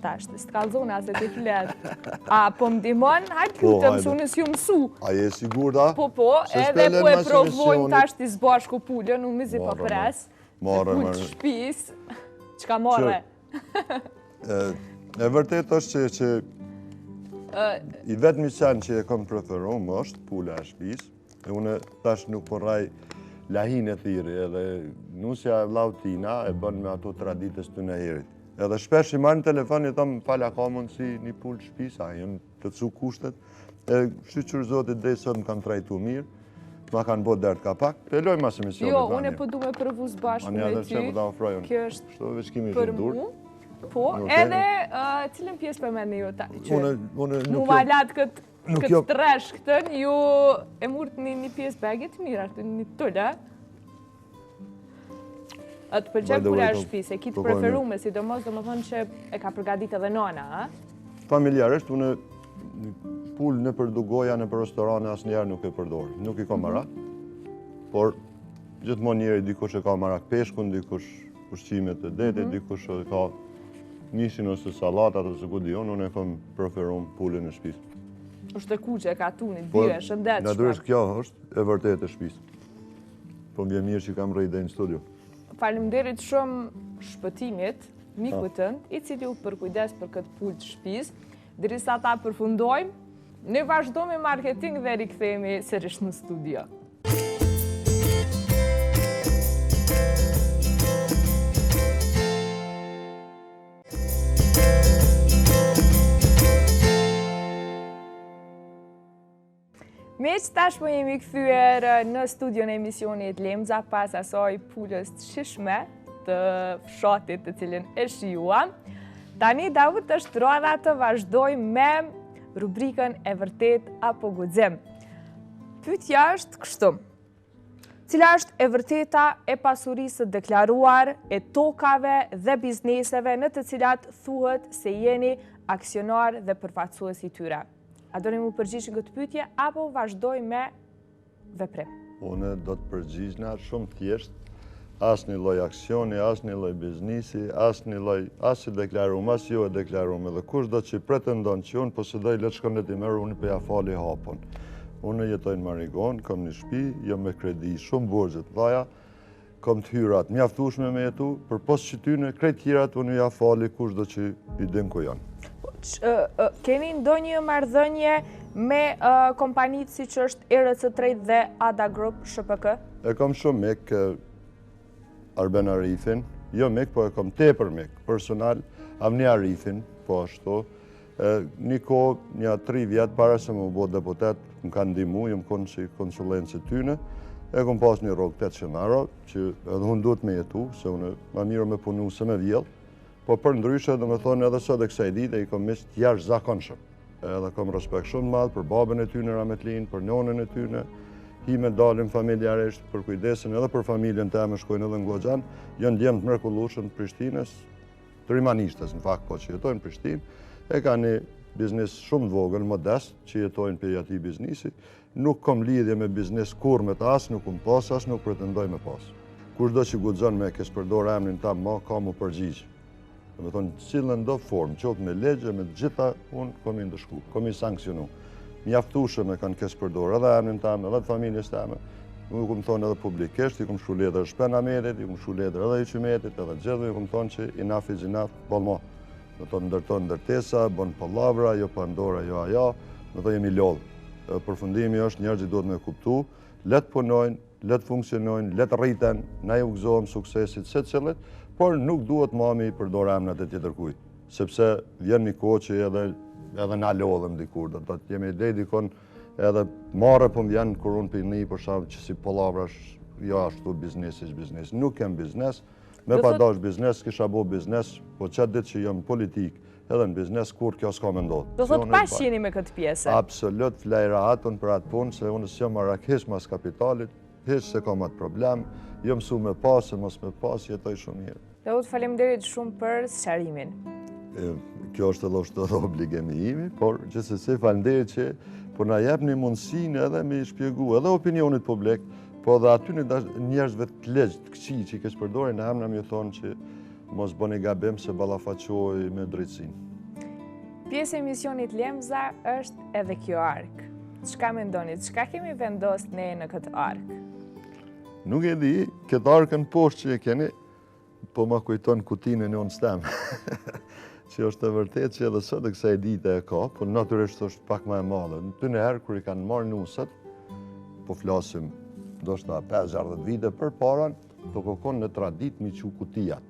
Tash, të s'kallzona se ti flet. A, po m'dimon, hajtë lutëm, së unë s'ju mësu. A je sigur da? Po, edhe po e provojnë tash t'i zbashku pullën, unë mizi po pres. Pullë të shpis, qka more? E vërtet është që I vetëmi sen që e kom preferu më është pula e shpis, e une tash nuk porraj lahin e thiri, edhe nusja e vllautina e bën me ato traditës të në herit. Edhe shpesh i marrin telefon i thom fala ka mundsi një pulë shtëpisa, janë të cu kushtet. E shqyqër zotit drej sot më kanë trajtu mirë, ma kanë bot dert ka pak, peloj mas emisionit. Jo, unë e po du me përvuz bashkë me ty, kjo është për mu, po, edhe cilën pjesë për mene ju ta, që mu malat këtë tresh këtën, ju e murët një pjesë begit mirë, një tullë, të përqep kura e shpise, ki të preferume, sidomos do më thonë që e ka përgadit edhe nona, a? Familjarisht, unë pullë në për dugoja, në për restorane, asë njerë nuk e përdorë. Nuk i ka marak, por gjithmonë njeri dikush e ka marak peshkun, dikush ushqimet e detit, dikush e ka mishin ose salatat ose ku dion, unë e kam preferuar pullën e shtëpisë. Është e kuqe, ka tunit, dy e shëndetshme. Natyrisht kjo është e vërtetë e shtëpisë. Po më vjen mirë që kam rrit në studio. Faleminderit shumë shpëtimit, mikut tënd, i cili u përkujdes për këtë pullë të shtëpisë. Derisa ta përfundojmë, ne vazhdojmë me marketing dhe rikthehemi sërish në studio. Meq tashmë jemi kthyer në studion e emisionit Lemza pas asaj pulës të shishme të fshatit të cilin e shijuam. Tani Davut është rradha të vazhdoj me rubrikën e vërtet apo guxim. Pyetja është kështu. Cila është e vërteta e pasurisë së deklaruar, e tokave dhe bizneseve në të cilat thuhet se jeni aksionar dhe përfaqësues i tyre? A doni mu përgjigj këtë pyetje apo vazhdoj me veprim? Unë do të përgjigjna shumë thjesht. Asnjë lloj aksioni, asnjë lloj biznesi, asnjë lloj as i deklaruar, as jo e deklaruar, dhe kushdo që pretendon që unë posedoj le të shkon ti merr, unë po ja fali hapun. Unë jetoj në Marigon, kam një shtëpi, jo me kredi, shumë borxhe të mëdha, kam të hyrat mjaftueshme me jetu, përpos që ty në krejt tjerat unë ja fali kushdo që i din ku janë. Keni ndonjë marrëdhënie me kompanitë siç është ERC Trade dhe Ada Group SHPK? E kam shumë mik Arben Arifin, jo mik, po e kam tepër mik, personal, Avni Arifin, po ashtu. Një kohë, një 3 vjetë para se më bë deputet, më kanë ndihmu, jam konë si konsulencë tyne, e kam pas një rrogë 800 euro, që edhe unë duhet me jetu, se unë ma mirë me punu se me vjellë, po për ndryshe, dhe me thonë edhe sot e kësaj dite, i kam misht jashtëzakonshëm. Edhe kam respekt shumë madh për babën e tyne Rametlin, për nonën e tyne, hi me dalim familjarisht për kujdesin edhe për familjen të me shkojnë edhe në Glogjan, janë djemë të mrekullueshëm të Prishtinës, të rimanishtes në fakt, po që jetojnë në Prishtinë, e ka një biznes shumë të vogël, modest, që jetojnë për ati biznesi, nuk kam lidhje me biznes kur me të as, nuk kom pas, as nuk pretendoj me pas. Kushdo që guxon me kes përdor emrin tam, ma ka mu përgjigj. Dhe me thonë, cilën do formë, qoftë me legje, me gjitha, unë kom i ndëshku, kom i sankcionu. Mjaftueshëm e kanë kes përdor edhe emrin tam, edhe të familjes tame. Nuk kom thonë edhe publikisht, i kom shku letër Shpen Ahmetit, i kom shku letër edhe Iqimetit, edhe gjithë, i kom thonë që enough is enough, bolmo. Me thonë ndërton ndërtesa, bon pallavra, jo pandora, jo ajo, me thonë jemi lodhë. Përfundimi është njerëzit duhet me kuptu, let punojnë, let funksionojnë, let rriten, na ju gëzohem suksesit se cilët, por nuk duhet mami i përdor emrat e tjetër kujt, sepse vjen një kohë që edhe na lodhem dikur, do të jemi ide dikon edhe marrë po më vjen kur unë pini për shkak që si pallavrash, jo ashtu biznes, nuk kem biznes, me pa dash biznes, kisha bo biznes, po qatë ditë që jam politik, edhe në biznes, kur kjo s'ka me ndodhë. Do thot pash jeni me këtë pjesë? Absolut, flajra atën për atë punë, se unë s'jam marak hiç mas kapitalit, hiç se kam atë problem, jo mësu me pas, se mos me pas, jetoj shumë mirë. Dhe u të faleminderit shumë për sqarimin. Kjo është edhe obligimi imi, por gjithsesi faleminderit që po na jepni mundësinë edhe me i shpjegu edhe opinionit publik, po dhe aty njerëzve të legjë, të këqij që i kesh përdorin, në emra mi thonë që mos bëni gabim se ballafaqohej me drejtsinë. Pjesë e emisionit Lemza është edhe kjo ark. Çka mendoni, çka kemi vendosur ne në këtë ark? Nuk e di, këtë arkën poshtë që e keni, po ma kujton kutinë e njonës temë. Që është e vërtet që edhe sot e kësaj dite e ka, po natyrisht është pak më e madhe. Në ty në herë, kër i kanë marrë nuset, po flasim do shta 5-60 vite për paran, të kokon në tradit mi që kutijat.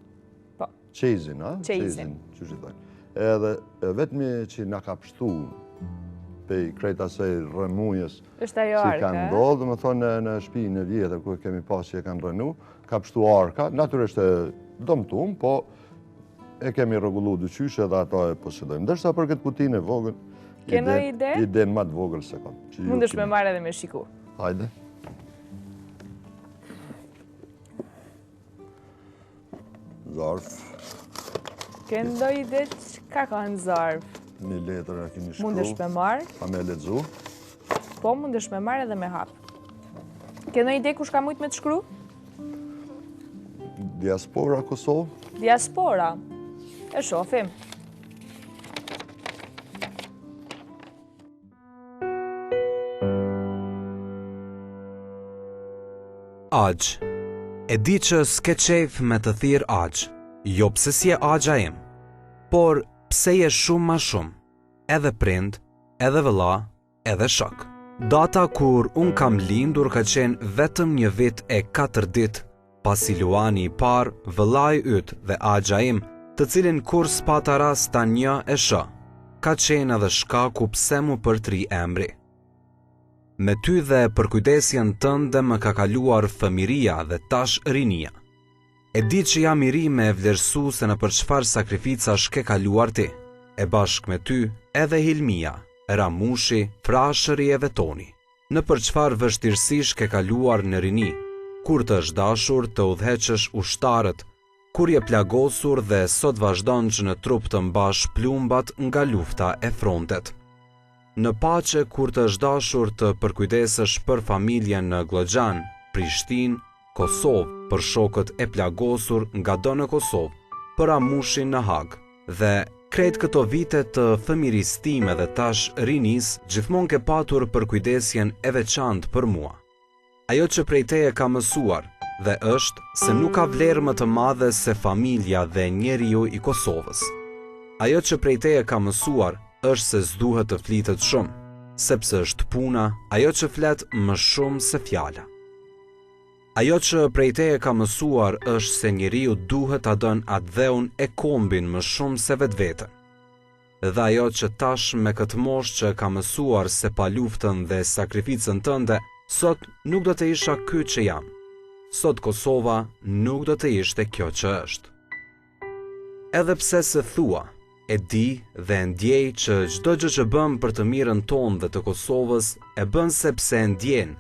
Qezin, a? Qezin. Që që thënë. Edhe vetëmi që nga ka pështu pej krejt asaj rëmujës është ajo që arka, kanë ndodhë, dhe më thonë në shpinë e vjetër, ku kemi pas që e kanë rënu, ka pështu arka, natyrisht e dëmtum, po e kemi rregullu dyqyshe dhe ato e posedojmë. Ndërsa për këtë kutinë e vogël, kena ide? Idenë më të vogël se kam. Mundesh me marrë edhe me shiku. Hajde. Zarf. Kënë do ide që ka në zarf? Një letër e keni shkru. Mundesh me marrë? A me lexu? Po, mundesh me marrë edhe me hap. Kënë ide kush ka mujt me të shkru? Diaspora Kosovë. Diaspora. E shofim. Agj. E di që s'ke qejf me të thirë agj, jo pse si e agja im, por pse je shumë ma shumë, edhe prind, edhe vëlla, edhe shok. Data kur unë kam lindur ka qenë vetëm një vit e 4 dit, pasi Luani i par, vëllai yt dhe agja im, të cilin kur s'pata rast ta një e shë, ka qenë edhe shkaku pse mu përtri emri. Me ty dhe për kujdesjen tënde më ka kaluar fëmiria dhe tash rinia. E di që jam i ri me vlerësu se në për çfarë sakrifica shke kaluar ti, e bashk me ty edhe Hilmia, Ramushi, Frashëri e Vetoni. Në për çfarë vështirësish ke kaluar në rini, kur të është dashur të udhëheqësh ushtarët, kur je plagosur dhe sot vazhdon që në trup të mbash plumbat nga lufta e frontet. Në pace kur të është dashur të përkujdesësh për familjen në Glogjan, Prishtinë, Kosovë, për shokët e plagosur nga do në Kosovë, për Ramushin në Hag, dhe krejt këto vite të fëmirisë time dhe tash rinis, gjithmonë ke patur përkujdesjen e veçantë për mua. Ajo që prej teje ka mësuar, dhe është se nuk ka vlerë më të madhe se familja dhe njeriu i Kosovës. Ajo që prej teje ka mësuar, është se s'duhet të flitet shumë, sepse është puna ajo që flet më shumë se fjala. Ajo që prej teje ka mësuar është se njeriu duhet ta dën atë dheun e kombin më shumë se vetveten. Dhe ajo që tash me këtë moshë që ka mësuar se pa luftën dhe sakrificën tënde, sot nuk do të isha ky që jam. Sot Kosova nuk do të ishte kjo që është. Edhe pse se thua, e di dhe ndjej që çdo gjë që bëm për të mirën tonë dhe të Kosovës e bën sepse e ndjen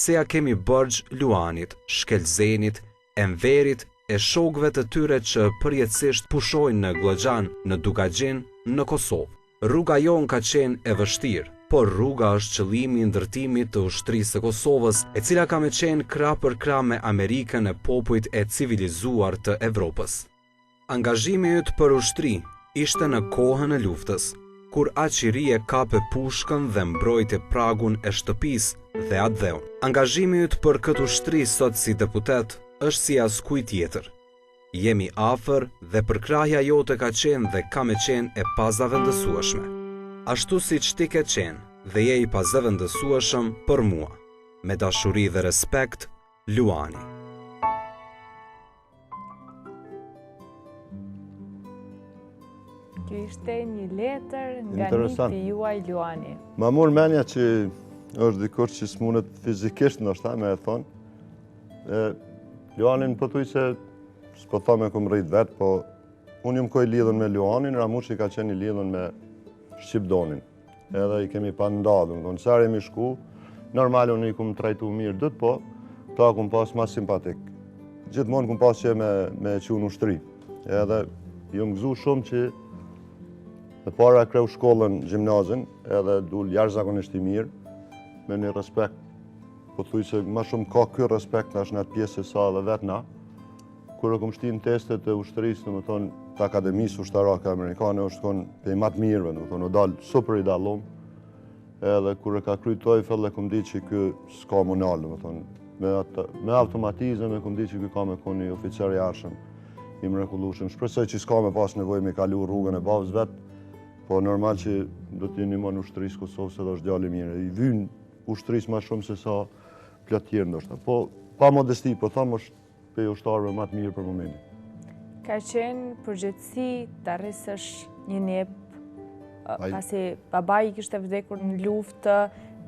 se ja kemi bërgj Luanit, Shkelzenit, Enverit e shokëve të tyre që përjetësisht pushojnë në Glogjan, në Dugagjin, në Kosovë. Rruga jon ka qenë e vështirë, por rruga është qëllimi i ndërtimit të ushtrisë së Kosovës, e cila ka me qenë krah për krah me Amerikën e popujt e civilizuar të Evropës. Angazhimi yt për ushtri ishte në kohën e luftës, kur Aqiri e kape pushkën dhe mbrojti pragun e shtëpisë dhe atë dheun. Angazhimi yt për këtë ushtri sot si deputet është si askujt tjetër. Jemi afër dhe përkrahja jote ka qenë dhe ka me qenë e pazavendësueshme. Ashtu siç ti ke qenë dhe je i pazavendësueshëm për mua. Me dashuri dhe respekt, Luani. Kjo ishte një letër nga niti juaj Luani. Ma mor menja që është dikush që s'mundet fizikisht ndoshta me e thonë. Luanin pëtuj se s'po tha me kom rrit vetë, po unë jëm koj lidhën me Luanin, Ramushi ka qenë i lidhën me Shqipdonin. Edhe i kemi pa ndadhën, në sërë jemi shku, normal unë i kum trajtu mirë dëtë, po ta kum pas ma simpatik. Gjithmonë kum pas që me qunë ushtri. Edhe jëm gëzu shumë që dhe para kreu shkollën gjimnazin, edhe dul jashtëzakonisht i mirë, me një respekt. Po thuj se ma shumë ka kjo respekt në është në atë pjesë e sa dhe vetë na. Kërë kom shti në testet e ushtërisë, në më thonë, të akademisë ushtarake amerikane, është konë pej matë mirëve, në më thonë, o dalë super i dalom. Edhe kërë ka kry TOEFL, e kom di që kjo s'ka monal, në më thonë, me automatizëm e kom di që kjo ka me konë një oficer i arshëm, i mrekullueshëm. Shpresoj që s'ka me pas nevojë me kalu rrugën e babës vetë, po normal që do t'i një mon ushtërisë Kosovës edhe është djali mirë. I vynë ushtërisë ma shumë se sa plot tjerë ndoshta. Po, pa modesti, po thamë është pe ushtarëve më të mirë për momentin. Ka qenë përgjithësi të arrisësh një nep, pasi babai kishte vdekur në luftë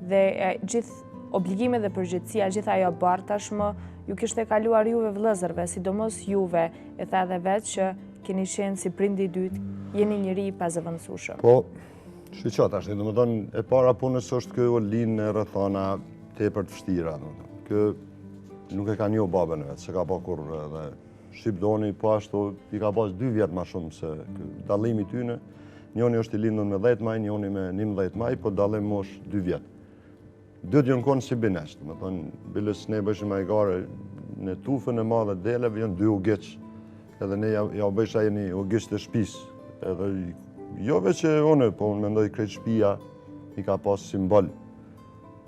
dhe gjithë obligime dhe përgjithësia, gjithë ajo barë tashmë, ju kishte kaluar juve vëllezërve, sidomos juve, e tha edhe vetë që keni qenë si prindi i dytë, jeni njëri i pazëvendësueshëm. Po, shiqo tash, domethënë e para punës është kjo linë në rrethana tepër të vështira, domethënë. Kë nuk e ka njoh babën e vet, s'e ka pa kurrë edhe Shqipdoni po ashtu i ka pas 2 vjet më shumë se dallimi tyne. Njoni është i lindur me 10 maj, njoni me 11 maj, po dallim mosh 2 vjet. Dytë janë konë si binesht, domethënë bilës ne bëshim ajgare në tufën e madhe deleve janë 2 ugeq, edhe ne ja bëjsh aje një ugeq të shtëpis. Edhe jo veç që une, po unë mendoj krejt shtëpia i ka pas simbol.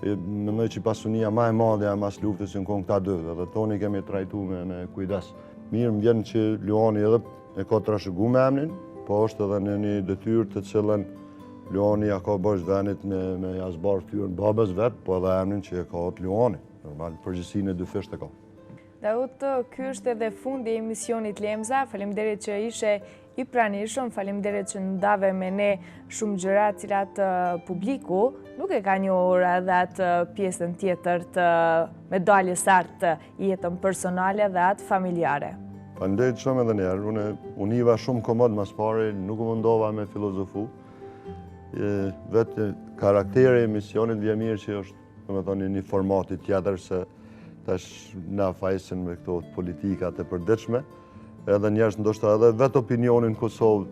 Mendoj që pasunia ma e madhe e mas luftës në konë këta 2, edhe toni kemi trajtu me kujdes. Mirë më vjen që Luani edhe e ka trashëgu me emnin, po është edhe në një detyrë të cilën Luani ja ka bësh venit me jazbar fyërën babës vetë, po edhe emnin që e ka atë Luani. Normal, përgjithësinë e 2 fisht e ka. Daut, ky është edhe fundi i emisionit Lemza. Faleminderit që ishe i pranishëm, faleminderit që ndave me ne shumë gjëra cilat publiku nuk e ka njohur edhe atë pjesën tjetër të medaljes sartë të jetën personale dhe atë familjare. Faleminderit shumë edhe njerë, unë iva shumë komod mas pare, nuk u mundova me filozofu. Vetë karakteri e emisionit vje mirë që është një formati tjetër se tash na fajsin me këto politikat e përditshme, edhe njerëz ndoshta edhe vetë opinionin Kosovë,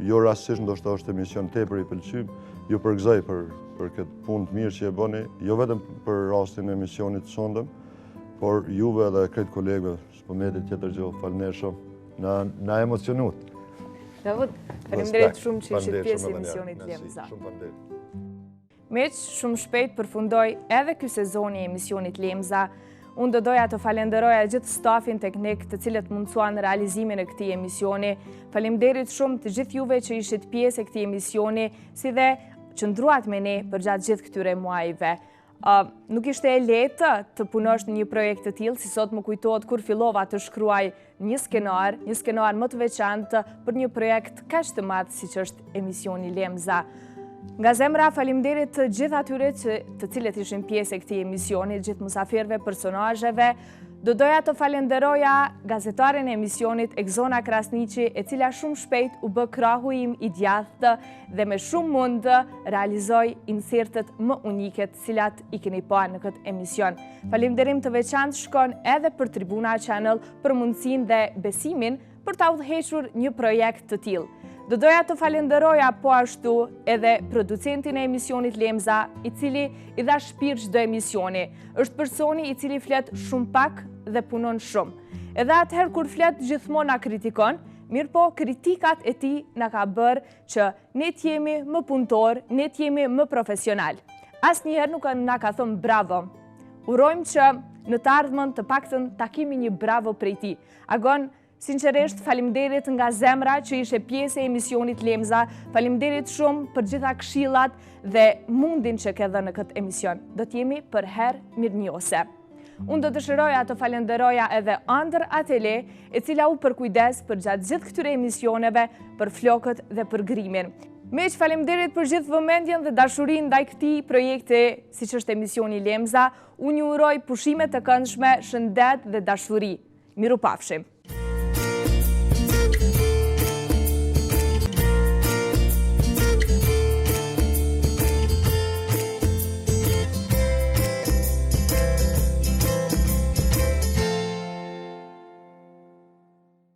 jo rastisht ndoshta është emision tepër i pëlqym, ju përgëzoj për këtë punë të mirë që e bëni, jo vetëm për rastin e emisionit të sondëm, por juve edhe krejt kolegëve, s'pometi tjetër gjë, falënderit shumë, na emocionuat. Davud, faleminderit shumë që ishit pjesë e emisionit Lemza. Meq, shumë shpejt përfundoj edhe ky sezoni e emisionit Lemza. Unë do doja të falenderoja gjithë stafin teknik të cilët mundësuan realizimin e këtij emisioni. Faleminderit shumë të gjithë juve që ishit pjesë e këtij emisioni, si dhe qëndruat me ne për gjatë gjithë këtyre muajve. Nuk ishte e lehtë të punosh në një projekt të tillë, si sot më kujtohet kur fillova të shkruaj një skenar më të veçantë për një projekt kaq të madh siç është emisioni Lemza. Nga zemra faleminderit të gjithë atyre të cilët ishin pjesë e këtij emisioni, gjithë mysafirëve, personazheve. Do doja të falenderoja gazetaren e emisionit Egzona Krasniqi, e cila shumë shpejt u bë krahu im i djathtë dhe me shumë mund realizoi insertet më unike të cilat i keni pa në këtë emision. Faleminderim të veçantë shkon edhe për Tribuna Channel për mundësinë dhe besimin për ta udhëhequr një projekt të tillë. Do doja të falenderoja po ashtu edhe producentin e emisionit Lemza, i cili i dha shpirt çdo emisioni. Është personi i cili flet shumë pak dhe punon shumë. Edhe atëherë kur flet gjithmonë na kritikon, mirë po kritikat e tij na ka bërë që ne të jemi më punëtor, ne të jemi më profesional. Asnjëherë nuk na ka thënë bravo. Urojmë që në të ardhmen të paktën ta kemi një bravo prej tij. Agon, sinqerisht, faleminderit nga zemra që ishe pjesë e emisionit Lemza, faleminderit shumë për gjitha këshillat dhe mundin që ke dhënë në këtë emision. Do t'jemi për herë mirënjohëse. Unë do dëshiroja të falenderoja edhe Ëndër Atele, e cila u përkujdes për gjatë gjithë këtyre emisioneve, për flokët dhe për grimin. Meq, faleminderit për gjithë vëmendjen dhe dashurinë ndaj këtij projekti, siç është emisioni Lemza. Unë ju uroj pushime të këndshme, shëndet dhe dashuri. Mirupafshim.